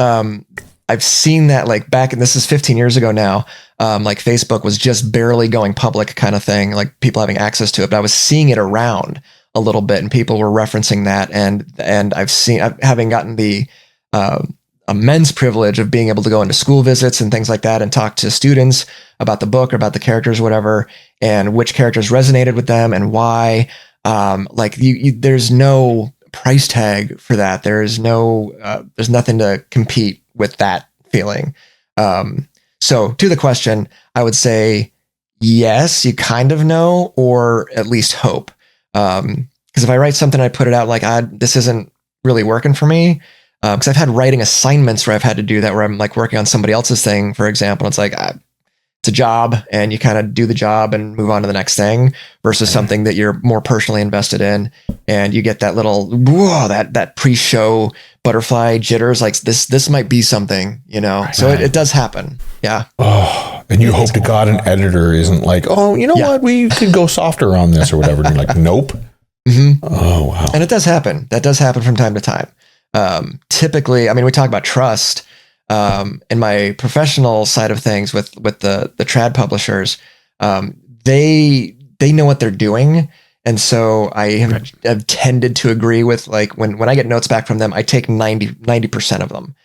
I've seen that like back, and this is 15 years ago now. Like Facebook was just barely going public kind of thing, like people having access to it. But I was seeing it around a little bit, and people were referencing that. And having gotten the immense privilege of being able to go into school visits and things like that and talk to students about the book or about the characters, or whatever, and which characters resonated with them and why. There's no price tag for that. There's nothing to compete with that feeling. So to the question, I would say yes, you kind of know, or at least hope. Because if I write something, I put it out like, this isn't really working for me. Because I've had writing assignments where I've had to do that, where I'm like working on somebody else's thing, for example. It's like, it's a job and you kind of do the job and move on to the next thing versus something that you're more personally invested in. And you get that little, whoa, that pre-show butterfly jitters, like this might be something, you know? So it does happen. Yeah. Oh, and you hope to God an editor isn't like, oh, you know what? We could go softer on this or whatever. And you're like, nope. Mm-hmm. Oh, wow. And it does happen. That does happen from time to time. Typically, I mean, we talk about trust. In my professional side of things with the trad publishers, they know what they're doing. And so I have tended to agree with, like, when I get notes back from them, I take 90% of them,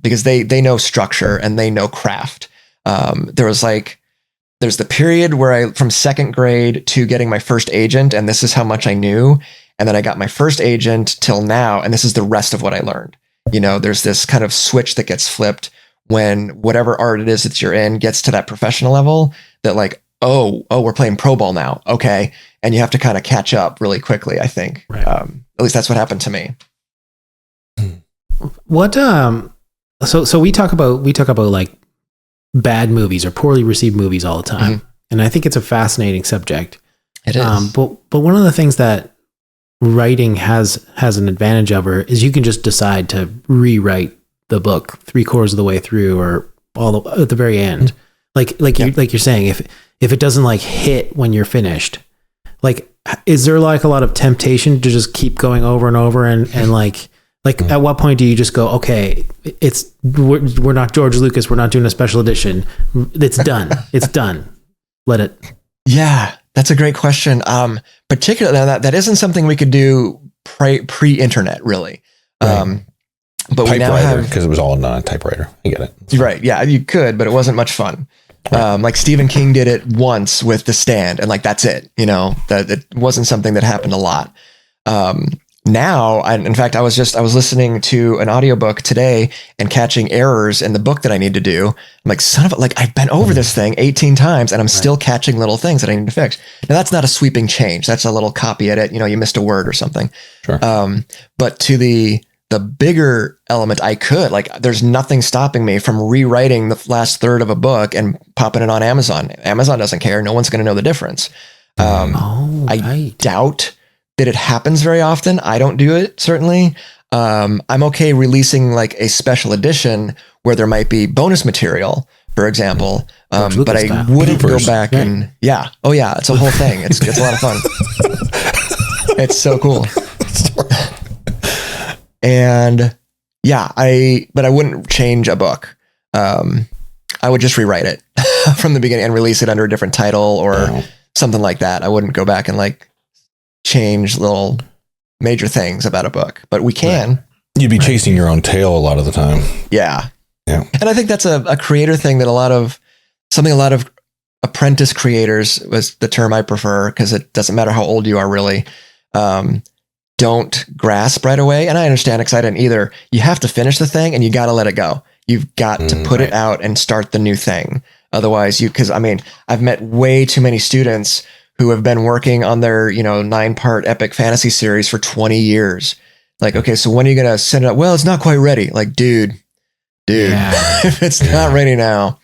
because they know structure and they know craft. There's the period where from second grade to getting my first agent, and this is how much I knew. And then I got my first agent till now, and this is the rest of what I learned. You know, there's this kind of switch that gets flipped when whatever art it is that you're in gets to that professional level that, like, oh, we're playing pro ball now. Okay. And you have to kind of catch up really quickly, I think. Right. At least that's what happened to me. What, so we talk about like bad movies or poorly received movies all the time. Mm-hmm. And I think it's a fascinating subject. It is. But one of the things that writing has an advantage over is you can just decide to rewrite the book 3/4 of the way through or at the very end. Like you're saying, if it doesn't like hit when you're finished, like, is there like a lot of temptation to just keep going over and over and like at what point do you just go, okay, we're not George Lucas, we're not doing a special edition, it's done, it's done, let it. Yeah, that's a great question. Particularly that isn't something we could do pre-internet, really. Right. But we now have, because it was all done on a typewriter. I get it. Right. Yeah, you could, but it wasn't much fun. Like Stephen King did it once with The Stand, and like that's it. You know, that it wasn't something that happened a lot. Now, in fact, I was listening to an audiobook today and catching errors in the book that I need to do. I'm like, son of a, like, I've been over this thing 18 times and I'm still catching little things that I need to fix. Now that's not a sweeping change. That's a little copy edit. You know, you missed a word or something. Sure. But to the bigger element, I could, like, there's nothing stopping me from rewriting the last third of a book and popping it on Amazon. Amazon doesn't care. No one's going to know the difference. I doubt that it happens very often. I don't do it, certainly. I'm okay releasing like a special edition where there might be bonus material, for example. But I wouldn't go back and oh yeah, it's a whole thing. It's a lot of fun. It's so cool. And but I wouldn't change a book. I would just rewrite it from the beginning and release it under a different title or something like that. I wouldn't go back and like change little major things about a book, but we can. Right. You'd be chasing your own tail a lot of the time. Yeah. And I think that's a creator thing that a lot of apprentice creators was the term I prefer, because it doesn't matter how old you are really, don't grasp right away. And I understand, because I didn't either. You have to finish the thing and you got to let it go. You've got to put it out and start the new thing. Otherwise because I mean, I've met way too many students who have been working on their, 9-part epic fantasy series for 20 years. Like, okay, so when are you going to send it out? Well, it's not quite ready. Like, dude, if it's not ready now,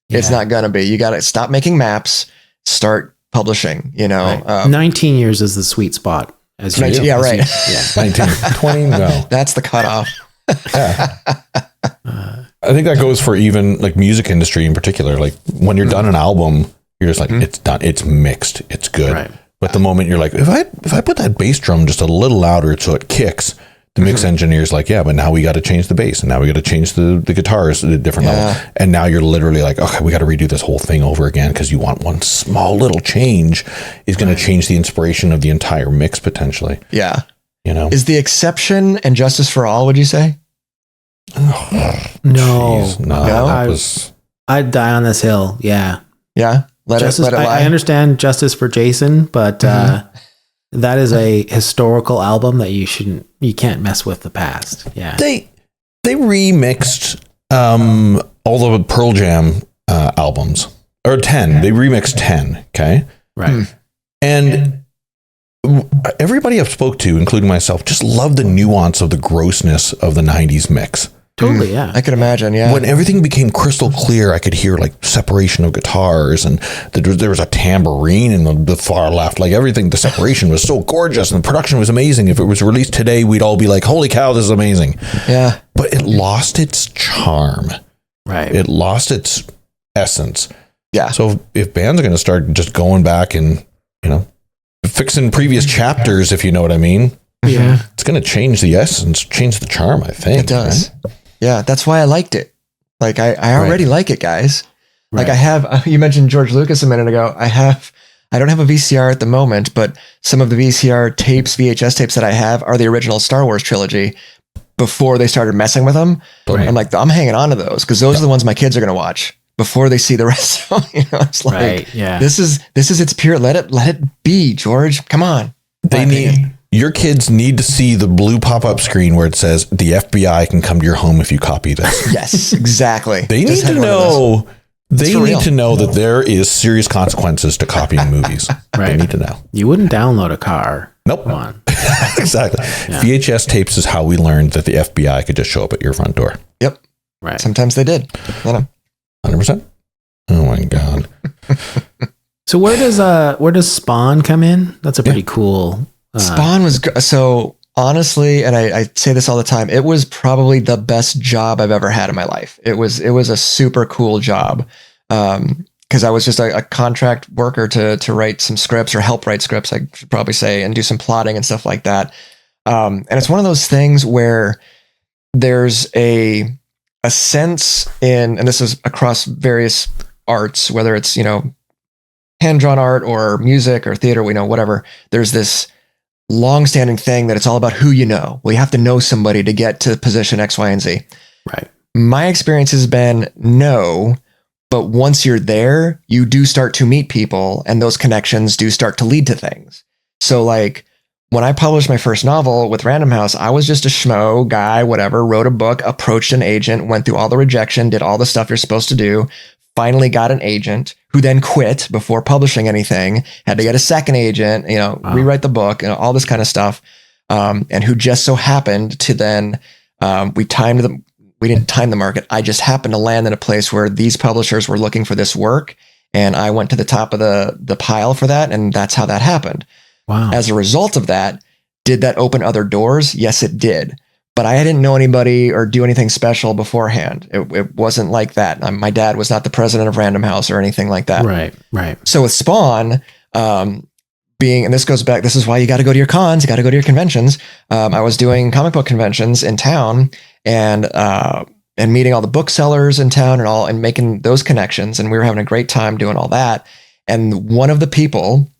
it's not going to be. You got to stop making maps, start publishing, Right. 19 years is the sweet spot. As 19, you, yeah, right. 19, 20, no. That's the cutoff. Yeah. I think that goes for even like music industry in particular. Like when you're done an album, you're just like, it's done. It's mixed. It's good. Right. But the moment you're like, if I put that bass drum just a little louder so it kicks, the mix engineer's like, yeah, but now we got to change the bass and now we got to change the guitars at a different level. And now you're literally like, okay, we got to redo this whole thing over again because you want one small little change is going to change the inspiration of the entire mix potentially. Yeah. Is the exception and Justice for All, would you say? No. No. I'd die on this hill. Yeah. Yeah. Let it lie. I understand Justice for Jason, but that is a historical album that you can't mess with the past. Yeah. They remixed all the Pearl Jam albums, or 10. They remixed 10. Okay. Right. And everybody I've spoke to, including myself, just love the nuance of the grossness of the 90s mix. Totally, yeah. I could imagine, yeah. When everything became crystal clear, I could hear like separation of guitars, and there was a tambourine in the far left. Like everything, the separation was so gorgeous, and the production was amazing. If it was released today, we'd all be like, "Holy cow, this is amazing!" Yeah, but it lost its charm. Right. It lost its essence. Yeah. So if bands are going to start just going back and fixing previous chapters, if you know what I mean, Yeah. it's going to change the essence, change the charm. I think it does. Right? Yeah, that's why I liked it. Like I already like it, guys. Like Right. I have. You mentioned George Lucas a minute ago. I don't have a VCR at the moment, but some of the VCR tapes, VHS tapes that I have are the original Star Wars trilogy before they started messing with them. Right. I'm like, I'm hanging on to those because those are the ones my kids are going to watch before they see the rest of them. It's like, Right, yeah. this is its pure. Let it be, George. Come on. Your kids need to see the blue pop-up screen where it says the FBI can come to your home if you copy this. Yes, exactly. They need to know. They need to know that there is serious consequences to copying movies. Right. They need to know. You wouldn't download a car. Nope. Come on. Exactly. Yeah. VHS tapes is how we learned that the FBI could just show up at your front door. Yep. Right. Sometimes they did. You know. 100%. Oh my God. So where does Spawn come in? That's a pretty cool. Spawn was so honestly, and I say this all the time. It was probably the best job I've ever had in my life. It was a super cool job because I was just a contract worker to write some scripts or help write scripts, I should probably say, and do some plotting and stuff like that. And it's one of those things where there's a sense in, and this is across various arts, whether it's hand-drawn art or music or theater, whatever. There's this long-standing thing that it's all about who you know. Well, you have to know somebody to get to position X, Y, and Z. Right. My experience has been no, but once you're there, you do start to meet people, and those connections do start to lead to things. So like when I published my first novel with Random House, I was just a schmo guy, whatever, wrote a book, approached an agent, went through all the rejection, did all the stuff you're supposed to do, finally got an agent who then quit before publishing anything, had to get a second agent, rewrite the book, all this kind of stuff. And who just so happened to then, we didn't time the market. I just happened to land in a place where these publishers were looking for this work. And I went to the top of the pile for that. And that's how that happened. Wow. As a result of that, did that open other doors? Yes, it did. But I didn't know anybody or do anything special beforehand. It wasn't like that. My dad was not the president of Random House or anything like that. Right. So with Spawn, and this goes back, this is why you got to go to your cons, you got to go to your conventions. I was doing comic book conventions in town and meeting all the booksellers in town and making those connections. And we were having a great time doing all that. And one of the people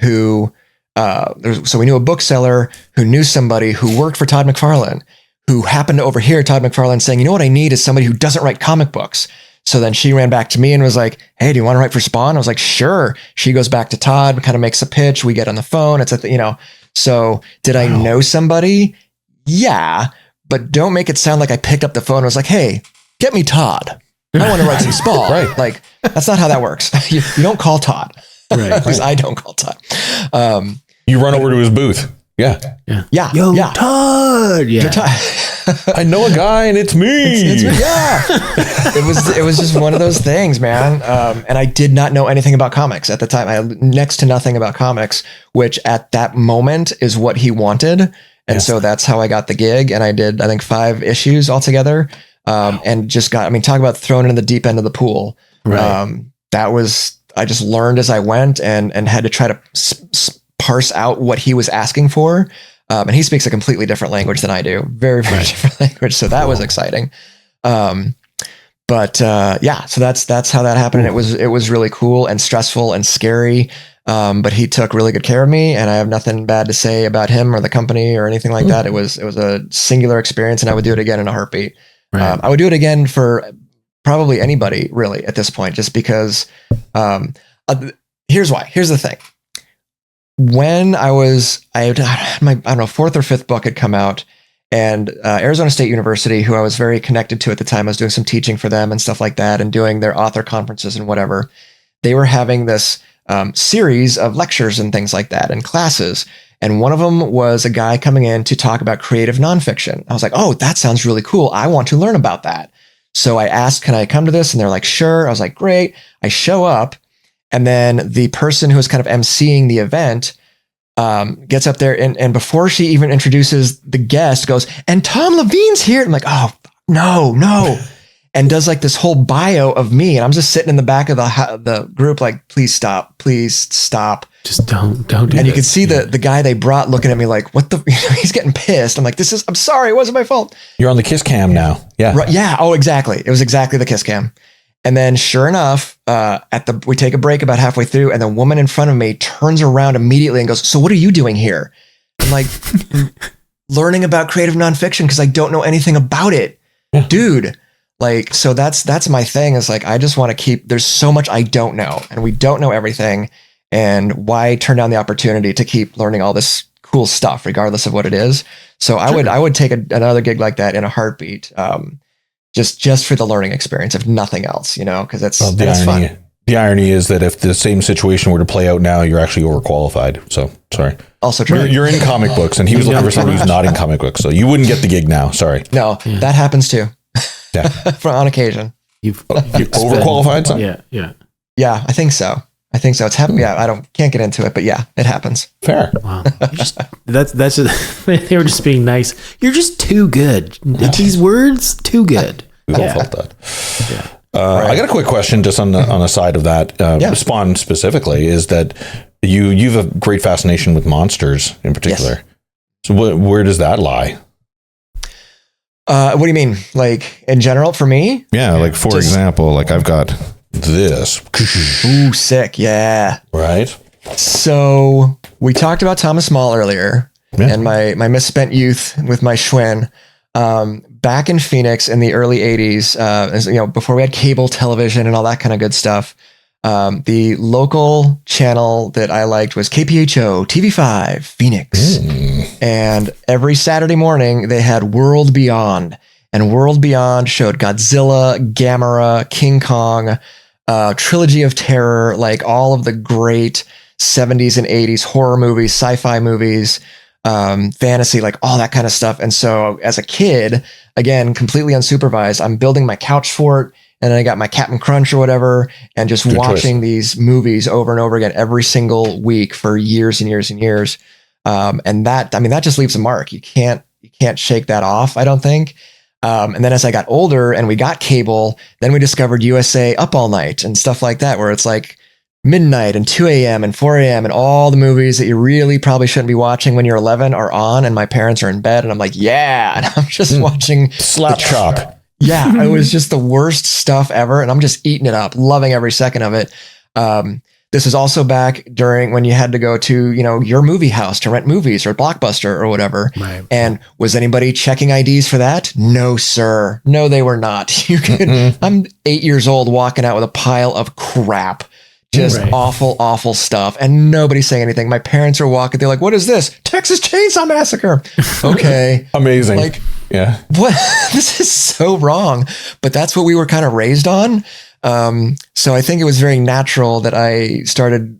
who, so we knew a bookseller who knew somebody who worked for Todd McFarlane, who happened to overhear Todd McFarlane saying, "You know what I need is somebody who doesn't write comic books." So then she ran back to me and was like, "Hey, do you want to write for Spawn?" I was like, "Sure." She goes back to Todd, kind of makes a pitch. We get on the phone. It's so did I know somebody? Yeah. But don't make it sound like I picked up the phone and was like, "Hey, get me Todd. I want to write some Spawn." Right. Like, that's not how that works. You don't call Todd. Right. Because I don't call Todd. You run over to his booth. Yeah. Yo, Todd. Yeah. I know a guy and it's me. Yeah. It was just one of those things, man. And I did not know anything about comics at the time. I had next to nothing about comics, which at that moment is what he wanted. And so that's how I got the gig. And I did, I think, 5 issues altogether. And just talk about thrown in the deep end of the pool. Right. I just learned as I went and had to try to parse out what he was asking for. And he speaks a completely different language than I do. Very, very different language. So that was exciting. So that's how that happened. And it was really cool and stressful and scary. But he took really good care of me, and I have nothing bad to say about him or the company or anything like that. It was a singular experience, and I would do it again in a heartbeat. Right. I would do it again for probably anybody really at this point, just because, here's why. Here's the thing. When I had my, 4th or 5th book had come out, and Arizona State University, who I was very connected to at the time, I was doing some teaching for them and stuff like that, and doing their author conferences and whatever. They were having this series of lectures and things like that and classes. And one of them was a guy coming in to talk about creative nonfiction. I was like, oh, that sounds really cool. I want to learn about that. So I asked, can I come to this? And they're like, sure. I was like, great. I show up. And then the person who was kind of emceeing the event gets up there. And before she even introduces the guest, goes, and Tom Leveen's here. I'm like, oh, no. And does like this whole bio of me. And I'm just sitting in the back of the group, like, please stop. Just don't do it. And you can see the guy they brought looking at me like, what the, he's getting pissed. I'm like, I'm sorry. It wasn't my fault. You're on the kiss cam now. Yeah. Right, yeah. Oh, exactly. It was exactly the kiss cam. And then sure enough, we take a break about halfway through and the woman in front of me turns around immediately and goes, so what are you doing here? I'm like, learning about creative nonfiction because I don't know anything about it. Yeah. Dude. Like, so that's my thing is like, I just want to there's so much I don't know and we don't know everything. And why turn down the opportunity to keep learning all this cool stuff, regardless of what it is. So I would take another gig like that in a heartbeat. Just for the learning experience, if nothing else, because that's fun. The irony is that if the same situation were to play out now, you're actually overqualified. So sorry. Also true. You're in comic books and he was looking for someone who's not in comic books. So you wouldn't get the gig now. Sorry. No, that happens too. Yeah. On occasion. You're overqualified? Son? Yeah. Yeah, I think so. It's happened. Yeah, can't get into it, but yeah, it happens. Fair. Wow. That's just, they were just being nice. You're just too good. These words, too good. We've all felt that. Yeah. Right. I got a quick question just on the side of that. Spawn specifically is that you have a great fascination with monsters in particular. Yes. So where does that lie? What do you mean? Like in general for me? Yeah. Like for example, like I've got this. Ooh, sick. Yeah. Right. So we talked about Thomas Small earlier and my misspent youth with my Schwinn. Back in Phoenix in the early 80s, before we had cable television and all that kind of good stuff, the local channel that I liked was KPHO TV5 Phoenix. And every Saturday morning they had World Beyond, and World Beyond showed Godzilla, Gamera, King Kong, Trilogy of Terror, like all of the great 70s and 80s horror movies, sci-fi movies, fantasy, like all that kind of stuff. And so as a kid, again, completely unsupervised, I'm building my couch fort and then I got my Captain Crunch or whatever, and just watching these movies over and over again every single week for years and years and years. And that just leaves a mark. You can't shake that off, I don't think. And then as I got older and we got cable, then we discovered USA Up All Night and stuff like that, where it's like midnight and 2 a.m. and 4 a.m. and all the movies that you really probably shouldn't be watching when you're 11 are on, and my parents are in bed and I'm like, yeah. And I'm just watching Slap Chop. Yeah. It was just the worst stuff ever. And I'm just eating it up, loving every second of it. This is also back during when you had to go to, your movie house to rent movies or Blockbuster or whatever. Right. And was anybody checking IDs for that? No, sir. No, they were not. I'm 8 years old walking out with a pile of crap. Just awful, awful stuff. And nobody's saying anything. My parents are walking. They're like, what is this? Texas Chainsaw Massacre. Okay. Amazing. Like, yeah. What? This is so wrong. But that's what we were kind of raised on. So I think it was very natural that I started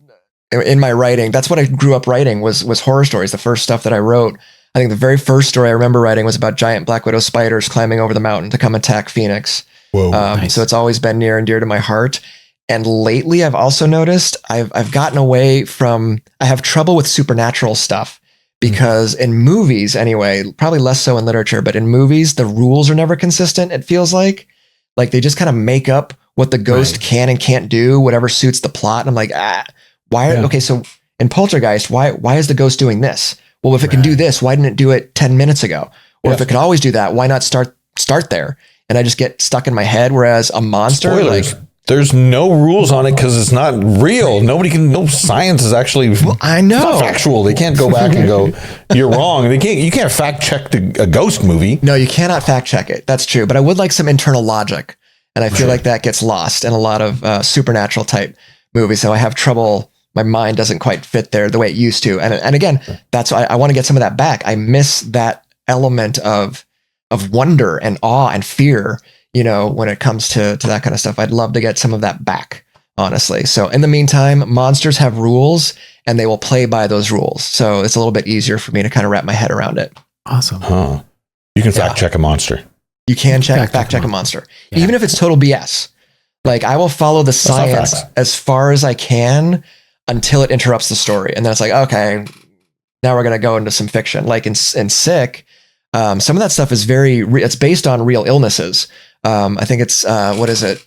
in my writing. That's what I grew up writing was horror stories. The first stuff that I wrote. I think the very first story I remember writing was about giant black widow spiders climbing over the mountain to come attack Phoenix. Whoa. Nice. So it's always been near and dear to my heart. And lately, I've also noticed I've gotten away from, I have trouble with supernatural stuff because in movies anyway, probably less so in literature, but in movies, the rules are never consistent. It feels like they just kind of make up what the ghost can and can't do, whatever suits the plot. And I'm like, why? Okay. So in Poltergeist, why is the ghost doing this? Well, if it can do this, why didn't it do it 10 minutes ago? Or if it can always do that, why not start there? And I just get stuck in my head. Whereas a monster, spoilers. There's no rules on it because it's not real. No science is actually. Well, I know. It's not factual. They can't go back and go, you're wrong. You can't fact check a ghost movie. No, you cannot fact check it. That's true. But I would like some internal logic. And I feel like that gets lost in a lot of supernatural type movies. So I have trouble. My mind doesn't quite fit there the way it used to. And again, that's why I want to get some of that back. I miss that element of wonder and awe and fear. When it comes to that kind of stuff, I'd love to get some of that back, honestly. So in the meantime, monsters have rules and they will play by those rules. So it's a little bit easier for me to kind of wrap my head around it. Awesome. Huh. You can fact check a monster. You can fact check a monster, even if it's total BS. Like I will follow the science as far as I can until it interrupts the story. And then it's like, okay, now we're going to go into some fiction. Like in Sick, some of that stuff is it's based on real illnesses. I think it's, what is it?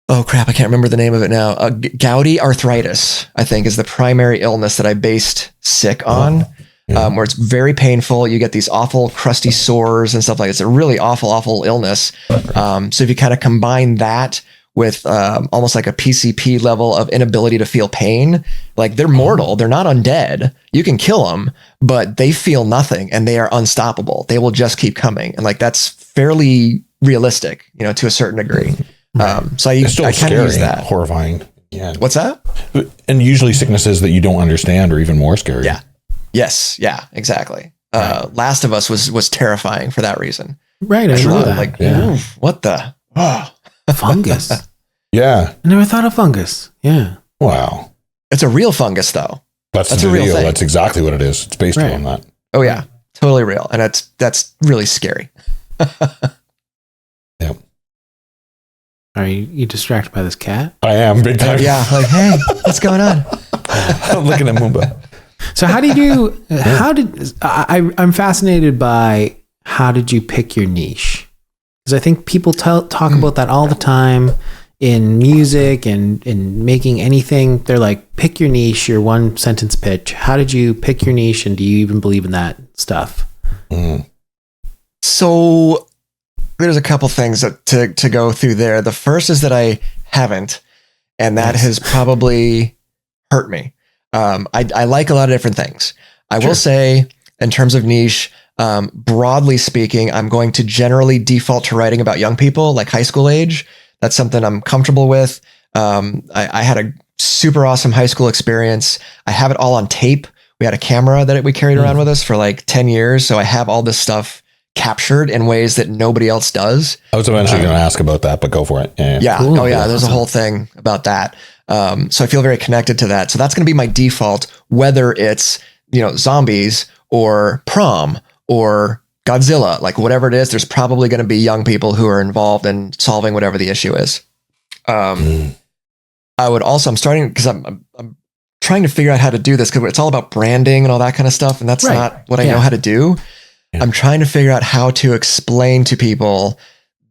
Oh crap, I can't remember the name of it now. Gouty arthritis, I think, is the primary illness that I based Sick on, where it's very painful. You get these awful crusty sores and stuff like that. It's a really awful illness. So if you kind of combine that with almost like a PCP level of inability to feel pain, like they're mortal, they're not undead. You can kill them, but they feel nothing and they are unstoppable. They will just keep coming. And like that's fairly realistic, to a certain degree. So I kind of use that. Horrifying. Yeah. What's that? And usually sicknesses that you don't understand are even more scary. Yeah. Yes. Yeah, exactly. Last of Us was terrifying for that reason. Right. I know that. Like, what the? Oh. Fungus. Yeah. I never thought of fungus. Yeah. Wow. It's a real fungus though. That's a real thing. That's exactly what it is. It's based on that. Oh yeah. Totally real. And that's really scary. Yeah. Are you distracted by this cat? I am big time. Yeah. Like, hey, what's going on? I'm looking at Moomba. So I'm fascinated by how did you pick your niche? Because I think people talk about that all the time in music and in making anything. They're like, pick your niche, your one sentence pitch. How did you pick your niche? And do you even believe in that stuff? So there's a couple things to go through there. The first is that I haven't, and that has probably hurt me. I like a lot of different things. I will say, in terms of niche, broadly speaking, I'm going to generally default to writing about young people, like high school age. That's something I'm comfortable with. I had a super awesome high school experience. I have it all on tape. We had a camera that we carried around with us for like 10 years. So I have all this stuff captured in ways that nobody else does. I was eventually going to ask about that, but go for it. Yeah. Cool. Oh yeah. There's a whole thing about that. So I feel very connected to that. So that's going to be my default, whether it's, zombies or prom or Godzilla, like whatever it is, there's probably going to be young people who are involved in solving whatever the issue is. I would also, I'm trying to figure out how to do this because it's all about branding and all that kind of stuff. And that's not what I know how to do. Yeah. I'm trying to figure out how to explain to people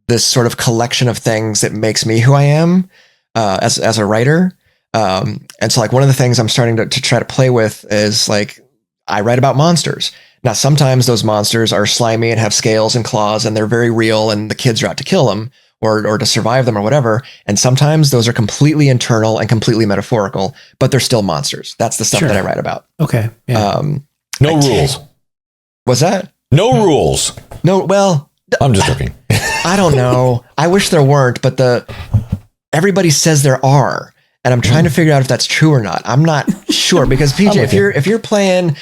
this sort of collection of things that makes me who I am as a writer. And so like one of the things I'm starting to try to play with is like, I write about monsters. Now, sometimes those monsters are slimy and have scales and claws and they're very real and the kids are out to kill them or to survive them or whatever. And sometimes those are completely internal and completely metaphorical, but they're still monsters. That's the stuff that I write about. Okay. Yeah. No rules. What's that? No rules. No, well, I'm just joking. I don't know. I wish there weren't, but everybody says there are. And I'm trying to figure out if that's true or not. I'm not sure because PJ, if you're playing,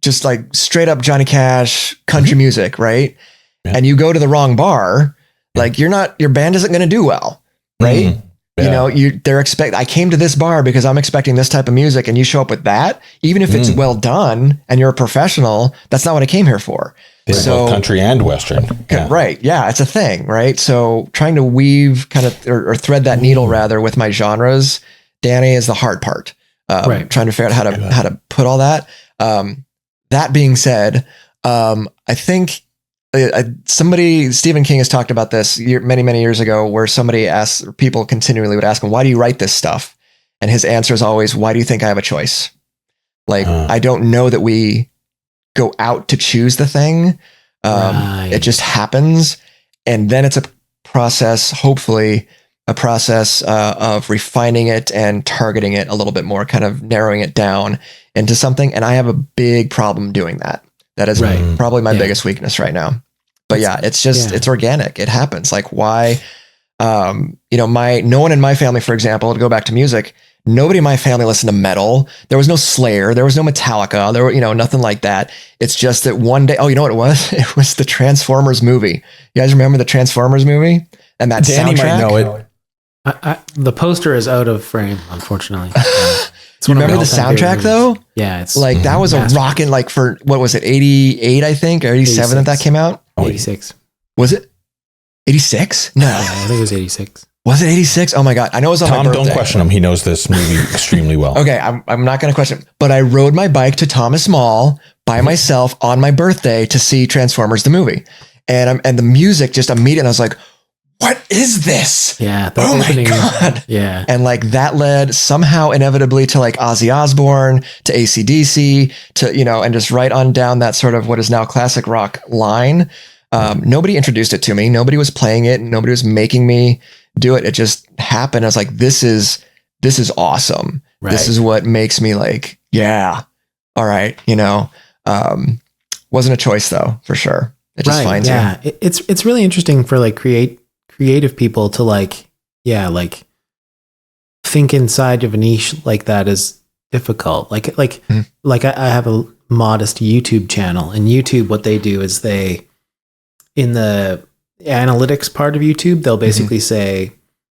just like straight up Johnny Cash country music, right? Yeah. And you go to the wrong bar, like your band isn't going to do well, right? Yeah. I came to this bar because I'm expecting this type of music and you show up with that, even if it's well done and you're a professional, that's not what I came here for. So country and Western. Yeah. Right. Yeah. It's a thing. Right. So trying to weave kind of, or thread that needle rather with my genres, Danny, is the hard part. Trying to figure out how to put all that. That being said, I think Stephen King has talked about this many years ago, where people continually would ask him, why do you write this stuff? And his answer is always, why do you think I have a choice? Like, I don't know that we go out to choose the thing. It just happens. And then it's a process, hopefully a process of refining it and targeting it a little bit more, kind of narrowing it down into something. And I have a big problem doing that. That is probably my biggest weakness right now. But it's organic. It happens. Like why, no one in my family, for example, to go back to music, nobody in my family listened to metal. There was no Slayer. There was no Metallica. There were, nothing like that. It's just that one day, you know what it was? It was the Transformers movie. You guys remember the Transformers movie? And that Danny soundtrack? might know it. The poster is out of frame, unfortunately. Do you remember the soundtrack though? Yeah, it's like that was a rockin' like for what was it, 88 I think, or 87 that came out? 86. Was it 86? No, yeah, I think it was 86. Was it 86? Oh my god, I know it was on my birthday. Tom, don't question him. He knows this movie extremely well. Okay, I'm not going to question him, but I rode my bike to Thomas Mall by myself on my birthday to see Transformers the movie, and the music just immediately I was like, what is this? Yeah. Oh my God. Yeah. And like that led somehow inevitably to like Ozzy Osbourne, to AC/DC, to, you know, and just right on down that sort of what is now classic rock line. Nobody introduced it to me. Nobody was playing it. Nobody was making me do it. It just happened. I was like, this is awesome. Right. This is what makes me like, yeah, all right. You know, wasn't a choice though, for sure. It just finds you. Yeah. It's really interesting for like creative people to like think inside of a niche like that is difficult. Like I have a modest YouTube channel, and YouTube, what they do is they, in the analytics part of YouTube, they'll basically say,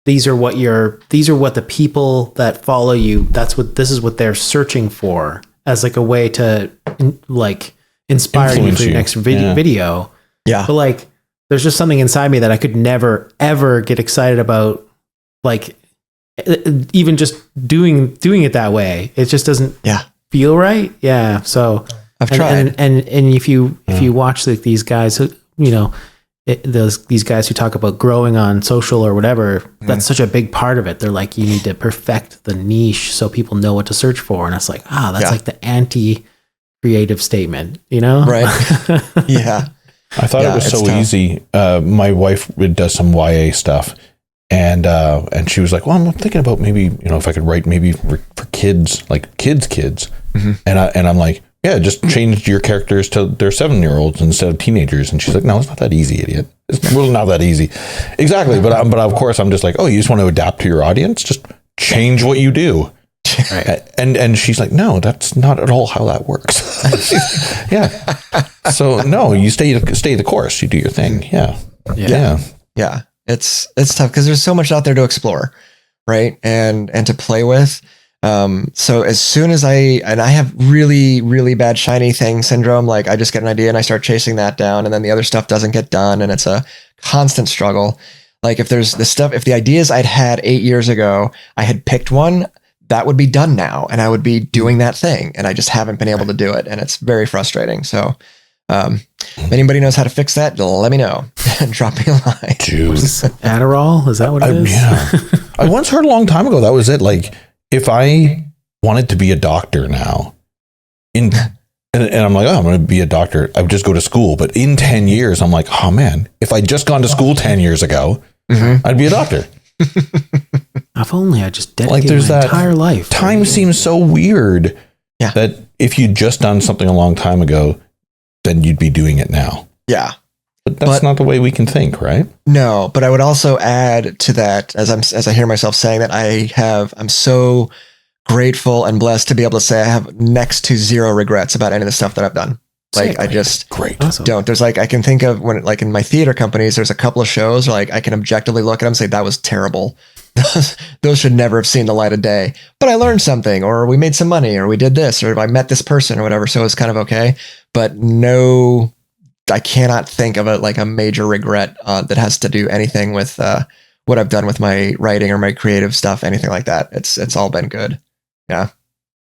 these are what the people that follow you, this is what they're searching for as like a way to like inspire you for your next video. Yeah. But like, there's just something inside me that I could never, ever get excited about, like even just doing it that way. It just doesn't feel right. Yeah. So I've tried. And if you watch like these guys who, you know, these guys who talk about growing on social or whatever, that's such a big part of it. They're like, you need to perfect the niche so people know what to search for. And it's like, that's like the anti-creative statement, you know? Right. Yeah. I thought it was so easy. My wife does some YA stuff, and she was like, "Well, I'm thinking about maybe, you know, if I could write maybe for kids, like kids." And I'm like, "Yeah, just change your characters to they're 7-year-olds instead of teenagers." And she's like, "No, it's not that easy, idiot. It's really not that easy." Exactly, but of course I'm just like, "Oh, you just want to adapt to your audience? Just change what you do." Right. And she's like, "No, that's not at all how that works." Yeah. So no, you stay the course. You do your thing. Yeah. It's tough because there's so much out there to explore, right? And to play with. So as soon as I have really, really bad shiny thing syndrome, like I just get an idea and I start chasing that down, and then the other stuff doesn't get done, and it's a constant struggle. Like if the ideas I'd had 8 years ago, I had picked one, that would be done now, and I would be doing that thing, and I just haven't been able to do it, and it's very frustrating. So if anybody knows how to fix that, let me know. Drop me a line. Adderall? Is that what it is? Yeah. I once heard a long time ago, that was it. Like if I wanted to be a doctor now, and I'm like, I'm going to be a doctor, I would just go to school. But in 10 years, I'm like, oh man, if I'd just gone to school 10 years ago, I'd be a doctor. If only I just dedicated my entire life. Time seems so weird that if you'd just done something a long time ago, then you'd be doing it now. Yeah. But that's not the way we can think, right? No, but I would also add to that, as I hear myself saying that, I'm so grateful and blessed to be able to say I have next to zero regrets about any of the stuff that I've done. Like I just don't. There's like, I can think of when, like in my theater companies, there's a couple of shows where like I can objectively look at them and say that was terrible. Those should never have seen the light of day, but I learned something, or we made some money, or we did this, or I met this person or whatever. So it's kind of okay, but no, I cannot think of like a major regret that has to do anything with what I've done with my writing or my creative stuff, anything like that. It's all been good. Yeah.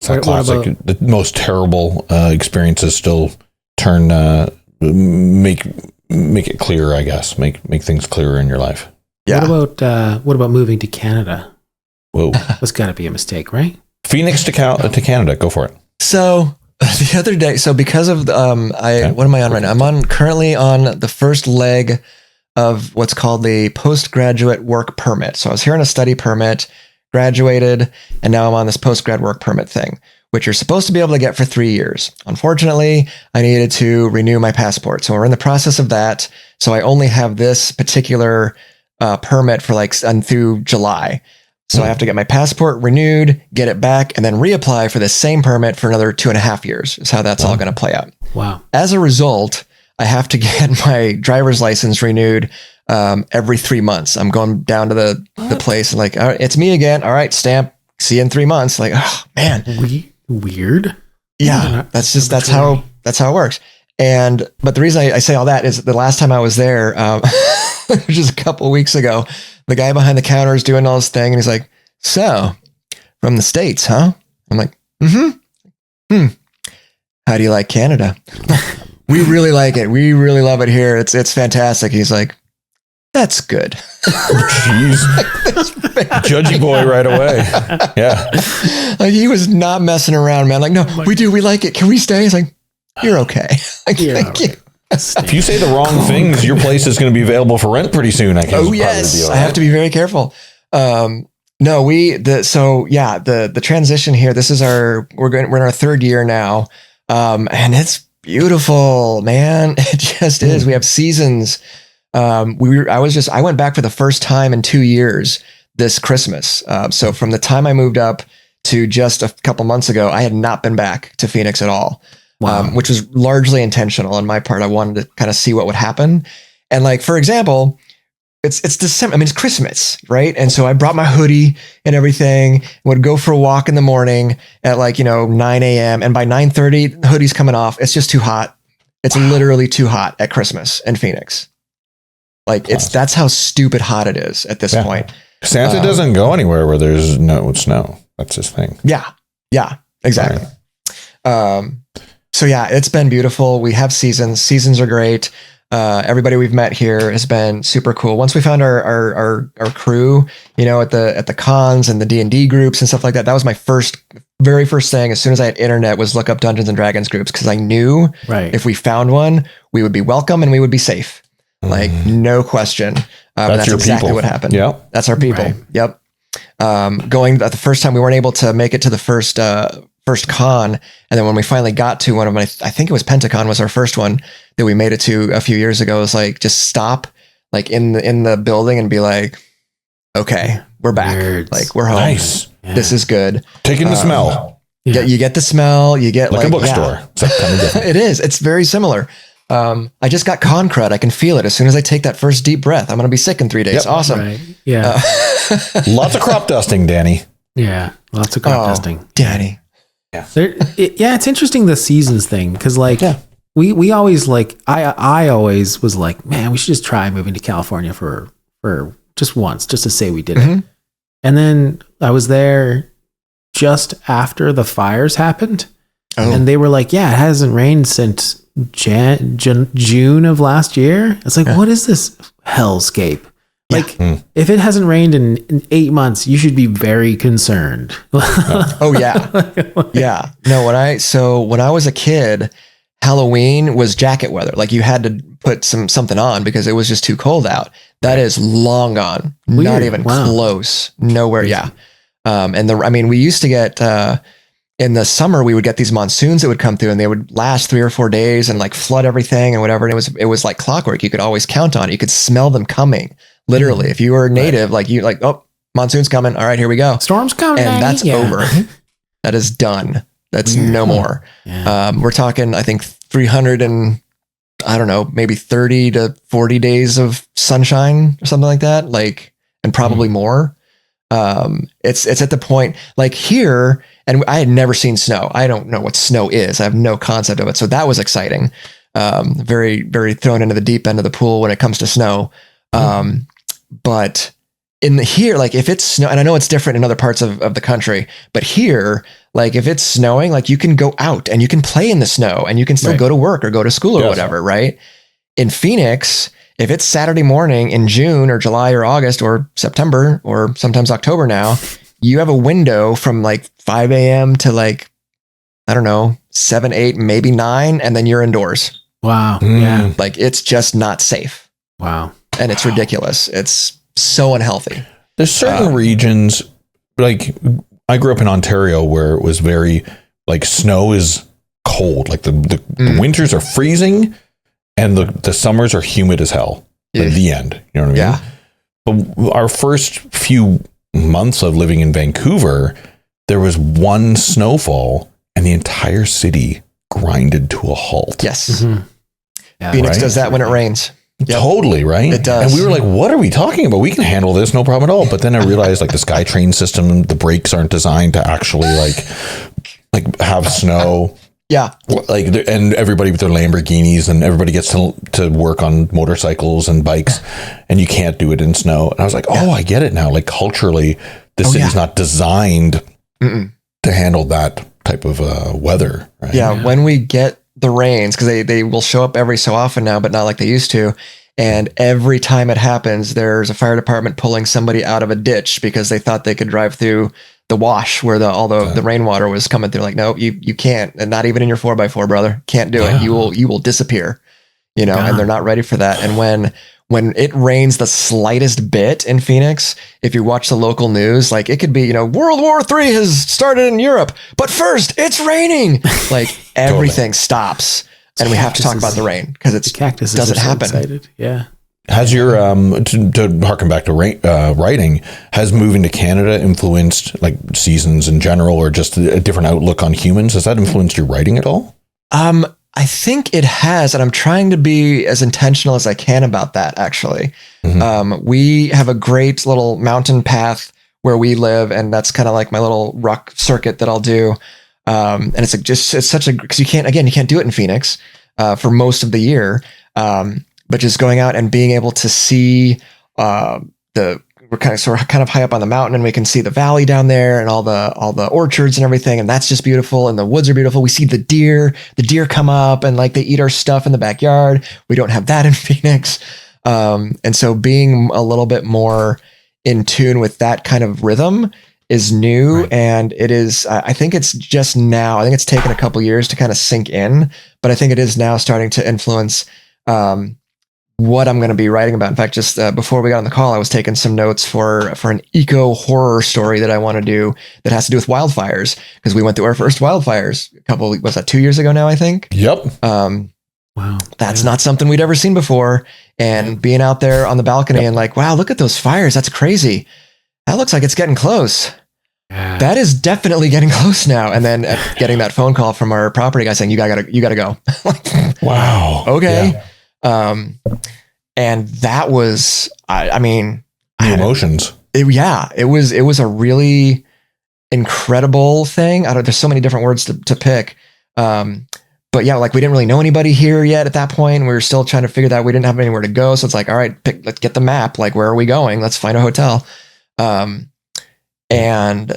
It's a classic. The most terrible experiences still turn make it clearer, I guess. Make things clearer in your life. Yeah. What about moving to Canada? Whoa, that's got to be a mistake, right? Phoenix to Canada. Go for it. So the other day, because of what am I on right now? I'm currently on the first leg of what's called the postgraduate work permit. So I was here on a study permit, graduated, and now I'm on this postgrad work permit thing, which you're supposed to be able to get for 3 years. Unfortunately, I needed to renew my passport. So we're in the process of that. So I only have this particular permit for through July. So I have to get my passport renewed, get it back, and then reapply for the same permit for another 2.5 years is how that's all going to play out. Wow. As a result, I have to get my driver's license renewed every 3 months. I'm going down to the place and like, all right, it's me again. All right, stamp. See you in 3 months. Like, oh man, weird. Yeah, that's how it works. But the reason I say all that is the last time I was there, just a couple of weeks ago, the guy behind the counter is doing all this thing, and he's like, "So, from the States, huh?" I'm like, "Mm-hmm. How do you like Canada?" "We really like it. We really love it here. It's fantastic." He's like, "That's good." Jeez. Judgy boy right away. Yeah. Like he was not messing around, man. Like, no, we like it. Can we stay? He's like, "You're okay." Like, thank you. If you say the wrong things, your place is going to be available for rent pretty soon. I guess. Oh yes, I have to be very careful. No, the transition here. This is we're in our third year now, and it's beautiful, man. It just is. We have seasons. I went back for the first time in 2 years this Christmas. So from the time I moved up to just a couple months ago, I had not been back to Phoenix at all. Wow. Which was largely intentional on my part. I wanted to kind of see what would happen. And like, for example, it's December. I mean, it's Christmas, right? And so I brought my hoodie and everything, would go for a walk in the morning at 9 a.m. And by 9:30, the hoodie's coming off. It's just too hot. It's literally too hot at Christmas in Phoenix. Like that's how stupid hot it is at this point. Santa doesn't go anywhere where there's no snow. That's his thing. Yeah, exactly. Right. So yeah, it's been beautiful. We have seasons. Seasons are great. Everybody we've met here has been super cool. Once we found our crew, at the cons and the D&D groups and stuff like that, that was my very first thing. As soon as I had internet, was look up Dungeons and Dragons groups, because I knew if we found one, we would be welcome and we would be safe. Like no question. That's exactly what happened. Yep. That's our people. Right. Yep. Going at the first time, we weren't able to make it to the first con. And then when we finally got to one of them, I think it was Pentacon was our first one that we made it to a few years ago. It was like, just stop like in the building and be like, okay, we're back. Nerds. Like we're home. Nice. Yeah. This is good. Taking the smell. Yeah. You get the smell, you get like a bookstore. Yeah. It is. It's very similar. I just got con crud. I can feel it. As soon as I take that first deep breath, I'm going to be sick in 3 days. Yep. Awesome. Right. Yeah. Lots of crop dusting, Danny. Yeah. Lots of crop dusting. Danny. Yeah. It's interesting, the seasons thing. Cause we always I always was like, man, we should just try moving to California for just once, just to say we did it. And then I was there just after the fires happened. Oh. And they were like, yeah, it hasn't rained since June of last year. It's like, what is this hellscape? Like, if it hasn't rained in 8 months, you should be very concerned. Oh yeah. Yeah. No, when I was a kid, Halloween was jacket weather. Like you had to put something on because it was just too cold out. That is long gone. Weird. Not even close. Nowhere. Yeah. We used to get, in the summer, we would get these monsoons that would come through and they would last 3 or 4 days and like flood everything and whatever. And it was like clockwork. You could always count on it. You could smell them coming. Literally, if you were native, oh, monsoon's coming. All right, here we go. Storm's coming. And that's over. That is done. That's no more. Yeah. We're talking, I think 300 and I don't know, maybe 30 to 40 days of sunshine or something like that. And probably more. It's at the point like here, and I had never seen snow. I don't know what snow is. I have no concept of it. So that was exciting. Very, very thrown into the deep end of the pool when it comes to snow. But here, like if it's snow, and I know it's different in other parts of the country, but here, like if it's snowing, like you can go out and you can play in the snow and you can still go to work or go to school or whatever, right? In Phoenix, if it's Saturday morning in June or July or August or September or sometimes October now, you have a window from like 5 a.m. to like, I don't know, 7, 8, maybe 9, and then you're indoors. Wow. Yeah. Like it's just not safe. Wow. And it's ridiculous. It's so unhealthy. There's certain regions, like I grew up in Ontario where it was very like snow is cold. Like the winters are freezing and the summers are humid as hell. Like the end. You know what I mean? But our first few months of living in Vancouver, there was one snowfall and the entire city grinded to a halt. Yes. Mm-hmm. Yeah, Phoenix does that when it rains. Totally, right? It does. And we were like, what are we talking about? We can handle this, no problem at all. But then I realized like the SkyTrain system, the brakes aren't designed to actually like have snow. Yeah. Like, and everybody with their Lamborghinis, and everybody gets to work on motorcycles and bikes, and you can't do it in snow. And I was like, oh, I get it now. Like culturally, the city's not designed to handle that type of weather. Right? Yeah. When we get the rains, because they will show up every so often now, but not like they used to. And every time it happens, there's a fire department pulling somebody out of a ditch because they thought they could drive through the wash where all the rainwater was coming through. Like, no, you can't, and not even in your 4x4, brother. Can't do it. You will disappear. And they're not ready for that. And when it rains the slightest bit in Phoenix, if you watch the local news, like it could be, World War III has started in Europe, but first it's raining. Like everything stops, and we have to talk about the rain because it doesn't happen. Excited. Yeah. Has your to harken back to writing, has moving to Canada influenced like seasons in general, or just a different outlook on humans? Has that influenced your writing at all? I think it has, and I'm trying to be as intentional as I can about that, actually. We have a great little mountain path where we live, and that's kind of like my little rock circuit that I'll do. And it's such a, because you can't do it in Phoenix for most of the year. But just going out and being able to see we're kind of high up on the mountain, and we can see the valley down there and all the orchards and everything. And that's just beautiful. And the woods are beautiful. We see the deer come up and like they eat our stuff in the backyard. We don't have that in Phoenix. And so being a little bit more in tune with that kind of rhythm is new. Right. And it is, I think it's just now, I think it's taken a couple years to kind of sink in, but I think it is now starting to influence, what I'm going to be writing about. In fact, just before we got on the call, I was taking some notes for an eco horror story that I want to do that has to do with wildfires, because we went through our first wildfires was that 2 years ago now, I think? Yep. Wow. That's not something we'd ever seen before. And being out there on the balcony and like, wow, look at those fires. That's crazy. That looks like it's getting close. Yeah. That is definitely getting close now. And then getting that phone call from our property guy saying, you gotta go. Wow. Okay. Yeah. And that was, I mean, the emotions. It was a really incredible thing. There's so many different words to pick. But yeah, like we didn't really know anybody here yet at that point. We were still trying to figure that we didn't have anywhere to go. So it's like, all right, let's get the map. Like, where are we going? Let's find a hotel. And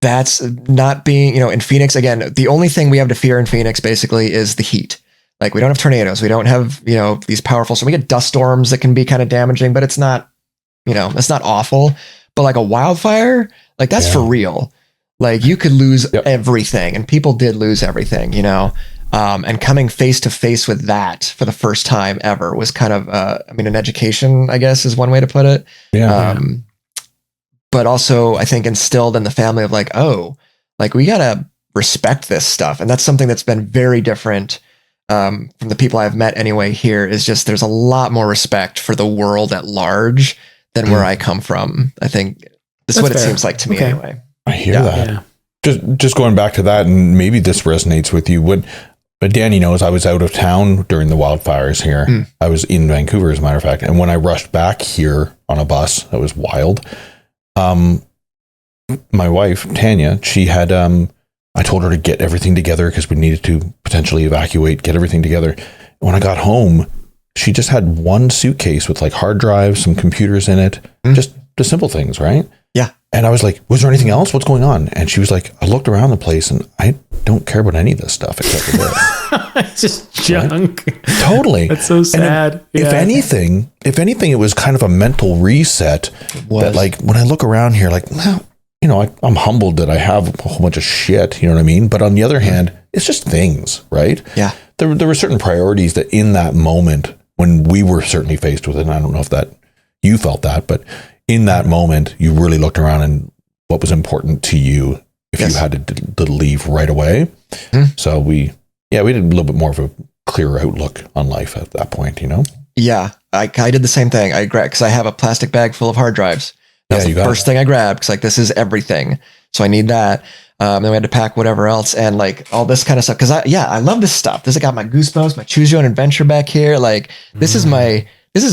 that's not being, in Phoenix, again, the only thing we have to fear in Phoenix basically is the heat. Like, we don't have tornadoes. We don't have, these powerful, so we get dust storms that can be kind of damaging, but it's not, it's not awful. But like a wildfire, like that's for real. Like you could lose everything, and people did lose everything, and coming face to face with that for the first time ever was kind of, an education, I guess, is one way to put it. Yeah. But also I think instilled in the family of like, oh, like we got to respect this stuff. And that's something that's been very different from the people I've met anyway here, is just there's a lot more respect for the world at large than where I come from. I think that's what fair. It seems like to me anyway. I hear that. Yeah. Just going back to that, and maybe this resonates with you. But Danny knows I was out of town during the wildfires here. I was in Vancouver, as a matter of fact. And when I rushed back here on a bus, that was wild. My wife, Tanya, she had, I told her to get everything together because we needed to potentially evacuate, get everything together. When I got home, she just had one suitcase with like hard drives, some computers in it, just the simple things, right? Yeah. And I was like, was there anything else? What's going on? And she was like, I looked around the place and I don't care about any of this stuff except for this. It's just junk. Right? Totally. That's so sad. If anything, it was kind of a mental reset that like, when I look around here, like, well, I'm humbled that I have a whole bunch of shit, you know what I mean? But on the other hand, it's just things, right? Yeah. There were certain priorities that in that moment when we were certainly faced with it, and I don't know if that you felt that, but in that moment, you really looked around and what was important to you if you had to leave right away. So we had a little bit more of a clearer outlook on life at that point, Yeah, I did the same thing. I grabbed, because I have a plastic bag full of hard drives. That's the first thing I grabbed, because like this is everything. So I need that. Then we had to pack whatever else and like all this kind of stuff. Cause I love this stuff. This, I got my goosebumps, my choose your own adventure back here. Like this is me. This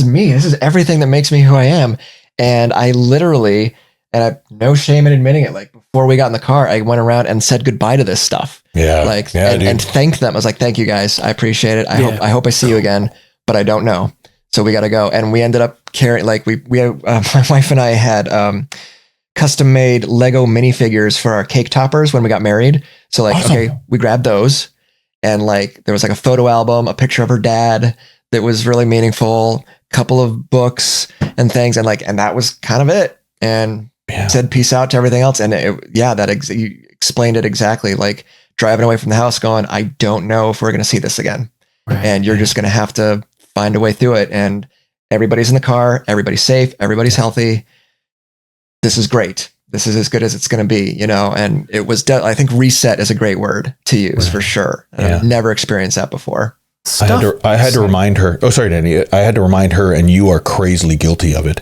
is everything that makes me who I am. And I literally, and I no shame in admitting it, like before we got in the car, I went around and said goodbye to this stuff. Yeah. Like, and thanked them. I was like, thank you guys. I appreciate it. I hope I see you again, but I don't know. So we got to go. And we ended up carrying, like my wife and I had, custom made Lego minifigures for our cake toppers when we got married. So like, awesome. Okay, we grabbed those and like, there was like a photo album, a picture of her dad that was really meaningful, couple of books and things. And like, and that was kind of it. And said peace out to everything else. And you explained it exactly, like driving away from the house going, I don't know if we're going to see this again. Right. And you're just going to have to find a way through it. And everybody's in the car, everybody's safe, everybody's healthy. This is great. This is as good as it's going to be, you know? And it was, I think reset is a great word to use for sure. And I've never experienced that before. I had to remind her. Oh, sorry, Danny. I had to remind her, and you are crazily guilty of it.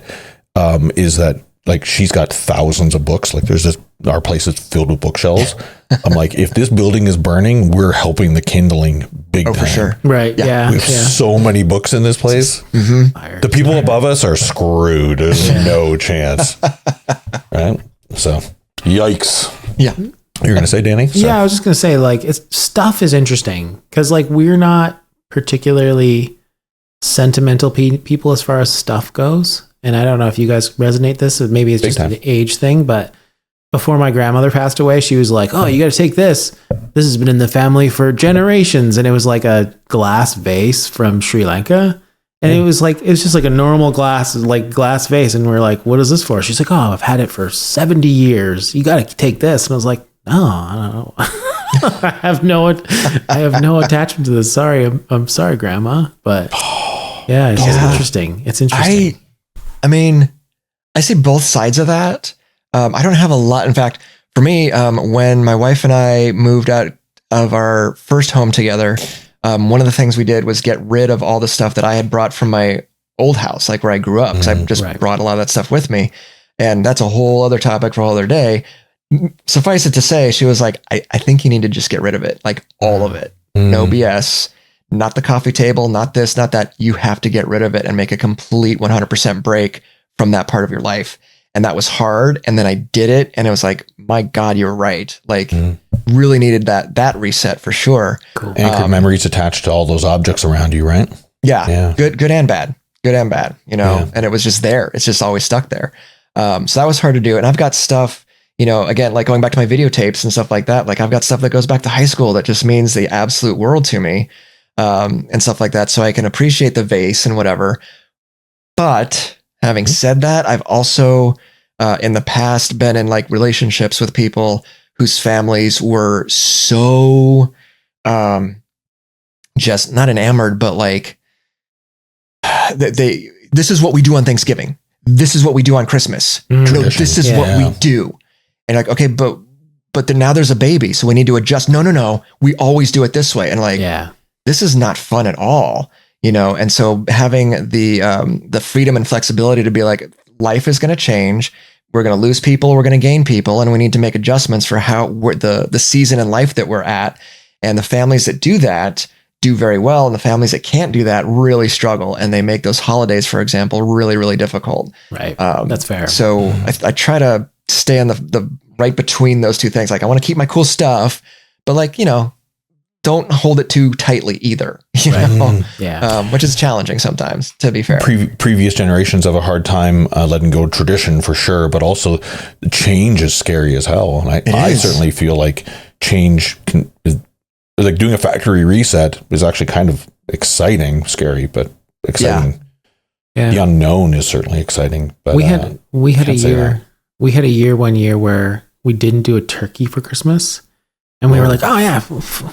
Is that like she's got thousands of books? Like there's our place is filled with bookshelves. I'm like, if this building is burning, we're helping the kindling big time. For sure. Right. Yeah. We have so many books in this place. Mm-hmm. The people above us are screwed. There's no chance. Right. So, yikes. Yeah. You're going to say, Danny? Sorry. Yeah, I was just going to say, like, stuff is interesting because, like, we're not particularly sentimental people as far as stuff goes. And I don't know if you guys resonate this, or maybe it's just an age thing, but before my grandmother passed away, she was like, oh, you got to take this. This has been in the family for generations. And it was like a glass vase from Sri Lanka. And it was just like a normal glass vase. And we're like, what is this for? She's like, oh, I've had it for 70 years. You got to take this. And I was like, no, I don't know. I have no attachment to this. Sorry. I'm sorry, Grandma. But yeah, it's just interesting. It's interesting. I mean, I see both sides of that. I don't have a lot. In fact, for me, when my wife and I moved out of our first home together, one of the things we did was get rid of all the stuff that I had brought from my old house, like where I grew up, because I just brought a lot of that stuff with me. And that's a whole other topic for a whole other day. Suffice it to say, she was like, I think you need to just get rid of it. Like all of it. No BS. Not the coffee table, not this, not that. You have to get rid of it and make a complete 100% break from that part of your life. And that was hard. And then I did it. And it was like, my God, you're right. Like really needed that reset for sure. Cool. Anchored memories attached to all those objects around you, right? Yeah. Good and bad, you know, and it was just there. It's just always stuck there. So that was hard to do. And I've got stuff, you know, again, like going back to my videotapes and stuff like that. Like I've got stuff that goes back to high school that just means the absolute world to me. And stuff like that. So I can appreciate the vase and whatever. But having said that, I've also, in the past been in like relationships with people whose families were so, just not enamored, but like this is what we do on Thanksgiving. This is what we do on Christmas. No, this is what we do. And like, okay, but then now there's a baby. So we need to adjust. No. We always do it this way. And like, this is not fun at all, you know? And so having the freedom and flexibility to be like, life is going to change. We're going to lose people. We're going to gain people. And we need to make adjustments for how the season in life that we're at. And the families that do that do very well. And the families that can't do that really struggle. And they make those holidays, for example, really, really difficult. Right. That's fair. So I try to stay on the right between those two things. Like I want to keep my cool stuff, but like, you know, don't hold it too tightly either, you know? Which is challenging sometimes, to be fair. Previous generations have a hard time letting go of tradition for sure, but also the change is scary as hell. And I certainly feel like change is like doing a factory reset is actually kind of exciting, scary, but exciting. Yeah. The unknown is certainly exciting. But we had a year one year where we didn't do a turkey for Christmas. And we were like, oh yeah,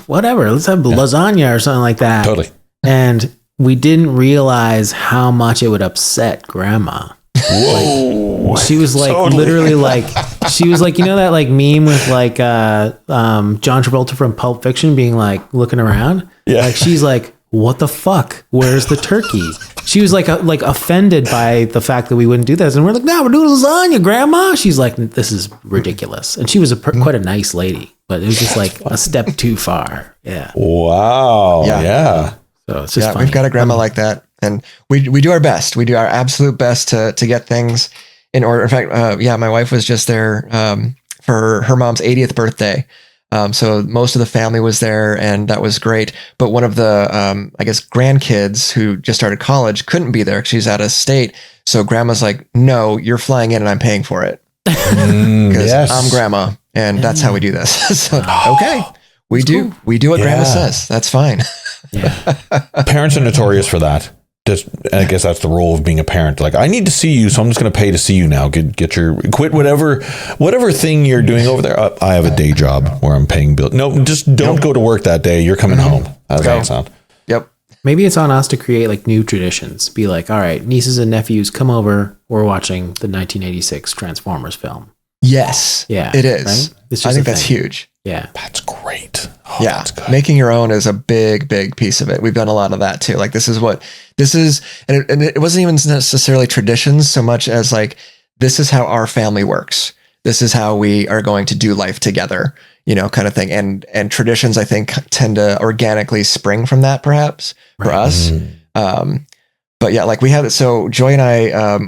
whatever. Let's have lasagna or something like that. Totally. And we didn't realize how much it would upset Grandma. Whoa. Like, she was like, literally like, she was like, you know, that like meme with like John Travolta from Pulp Fiction being like looking around. Yeah. Like she's like, what the fuck? Where's the turkey? She was like offended by the fact that we wouldn't do this. And we're like, no, we're doing lasagna, Grandma. She's like, this is ridiculous. And she was quite a nice lady, but it was just like a step too far. Yeah. Wow. Yeah. So it's just funny. We've got a grandma like that. And we do our best. We do our absolute best to get things in order. In fact, my wife was just there for her mom's 80th birthday. So most of the family was there, and that was great. But one of the, I guess, grandkids who just started college couldn't be there because she's out of state. So grandma's like, no, you're flying in and I'm paying for it. Because I'm grandma, and that's how we do this. So, okay. We do what grandma says. That's fine. Parents are notorious for that. I guess that's the role of being a parent. Like, I need to see you, so I'm just going to pay to see you now. Quit whatever thing you're doing over there. I have a day job where I'm paying bills. No, just don't go to work that day. You're coming home. How's that sound? Yep. Maybe it's on us to create like new traditions. Be like, all right, nieces and nephews, come over. We're watching the 1986 Transformers film. Yes. Yeah. It is. Right? I think that's huge. Yeah. That's great. Oh, yeah. That's good. Making your own is a big, big piece of it. We've done a lot of that too. Like, this is, and it wasn't even necessarily traditions so much as like, this is how our family works. This is how we are going to do life together, kind of thing. And traditions, I think, tend to organically spring from that, perhaps, for us. But yeah, like we had it. So Joy and I,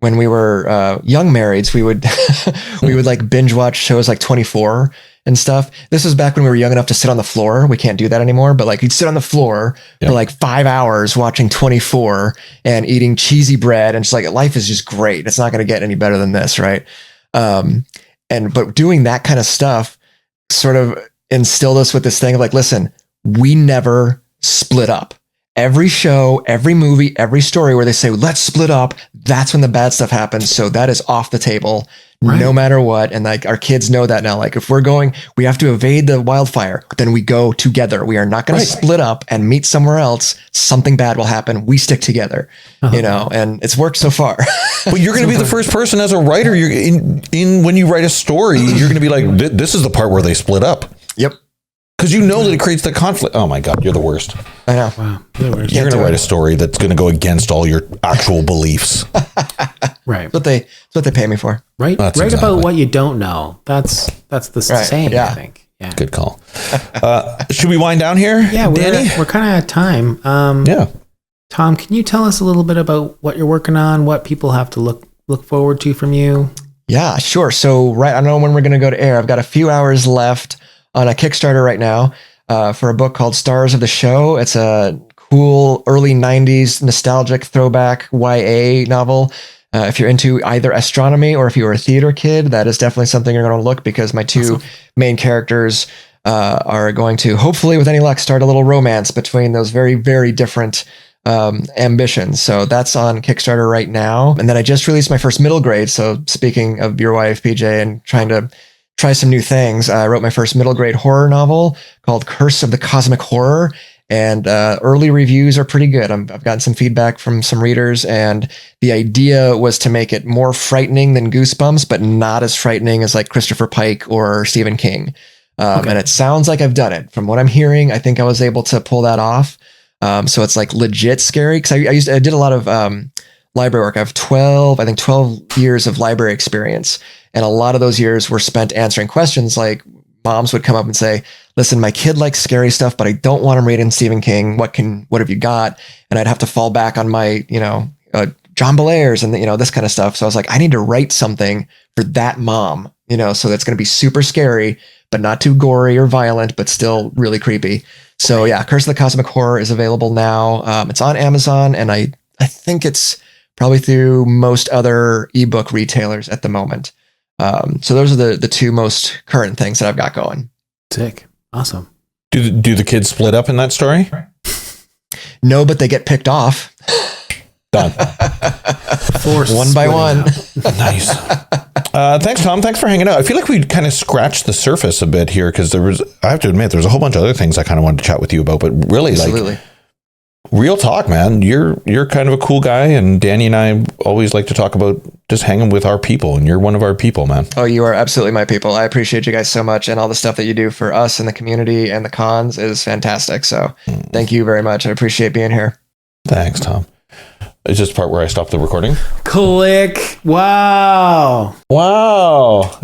when we were young marrieds, we would like binge watch shows like 24 and stuff. This was back when we were young enough to sit on the floor. We can't do that anymore, but like you'd sit on the floor for like 5 hours watching 24 and eating cheesy bread. And just like, life is just great. It's not going to get any better than this. Right. But doing that kind of stuff sort of instilled us with this thing of like, listen, we never split up. Every show, every movie, every story where they say, let's split up, that's when the bad stuff happens. So that is off the table, no matter what. And like, our kids know that now. Like, if we're going, we have to evade the wildfire, then we go together. We are not going to split up and meet somewhere else. Something bad will happen. We stick together, and it's worked so far. But you're going to be the first person as a writer, you're in when you write a story, you're going to be like, this is the part where they split up. Yep. Because you know that it creates the conflict. Oh my God, you're the worst. I know. Wow. You're going to write a story that's going to go against all your actual beliefs. Right. That's what they pay me for. Right. That's right exactly. about what you don't know. That's the saying, I think. Yeah. Good call. Should we wind down here? Yeah, Danny? we're kind of at time. Tom, can you tell us a little bit about what you're working on, what people have to look forward to from you? Yeah, sure. So I don't know when we're going to go to air. I've got a few hours left on a Kickstarter right now for a book called Stars of the Show. It's a cool early 90s nostalgic throwback YA novel. If you're into either astronomy or if you were a theater kid, that is definitely something you're going to look, because my two main characters are going to, hopefully with any luck, start a little romance between those very, very different ambitions. So that's on Kickstarter right now. And then I just released my first middle grade. So speaking of your wife, PJ, and trying to try some new things, I wrote my first middle grade horror novel called Curse of the Cosmic Horror. And early reviews are pretty good. I've gotten some feedback from some readers, and the idea was to make it more frightening than Goosebumps, but not as frightening as like Christopher Pike or Stephen King. And it sounds like I've done it. From what I'm hearing, I think I was able to pull that off. So it's like legit scary, because I did a lot of library work. I have 12 years of library experience, and a lot of those years were spent answering questions. Like, moms would come up and say, listen, my kid likes scary stuff, but I don't want him reading Stephen King. What have you got? And I'd have to fall back on my, John Belair's and, this kind of stuff. So I was like, I need to write something for that mom, so that's going to be super scary, but not too gory or violent, but still really creepy. So yeah, Curse of the Cosmic Horror is available now. It's on Amazon, and I think it's probably through most other ebook retailers at the moment. So those are the two most current things that I've got going. Sick. Awesome. Do the kids split up in that story? No, but they get picked off. Done. One by one. Nice. Thanks, Tom. Thanks for hanging out. I feel like we kind of scratched the surface a bit here, because I have to admit, there's a whole bunch of other things I kind of wanted to chat with you about, but really, Absolutely. like, real talk, man. You're kind of a cool guy, and Danny and I always like to talk about just hanging with our people, and you're one of our people, man. Oh, you are absolutely my people. I appreciate you guys so much, and all the stuff that you do for us and the community and the cons is fantastic. So thank you very much. I appreciate being here. Thanks, Tom. Is this the part where I stop the recording? Click. Wow. Wow.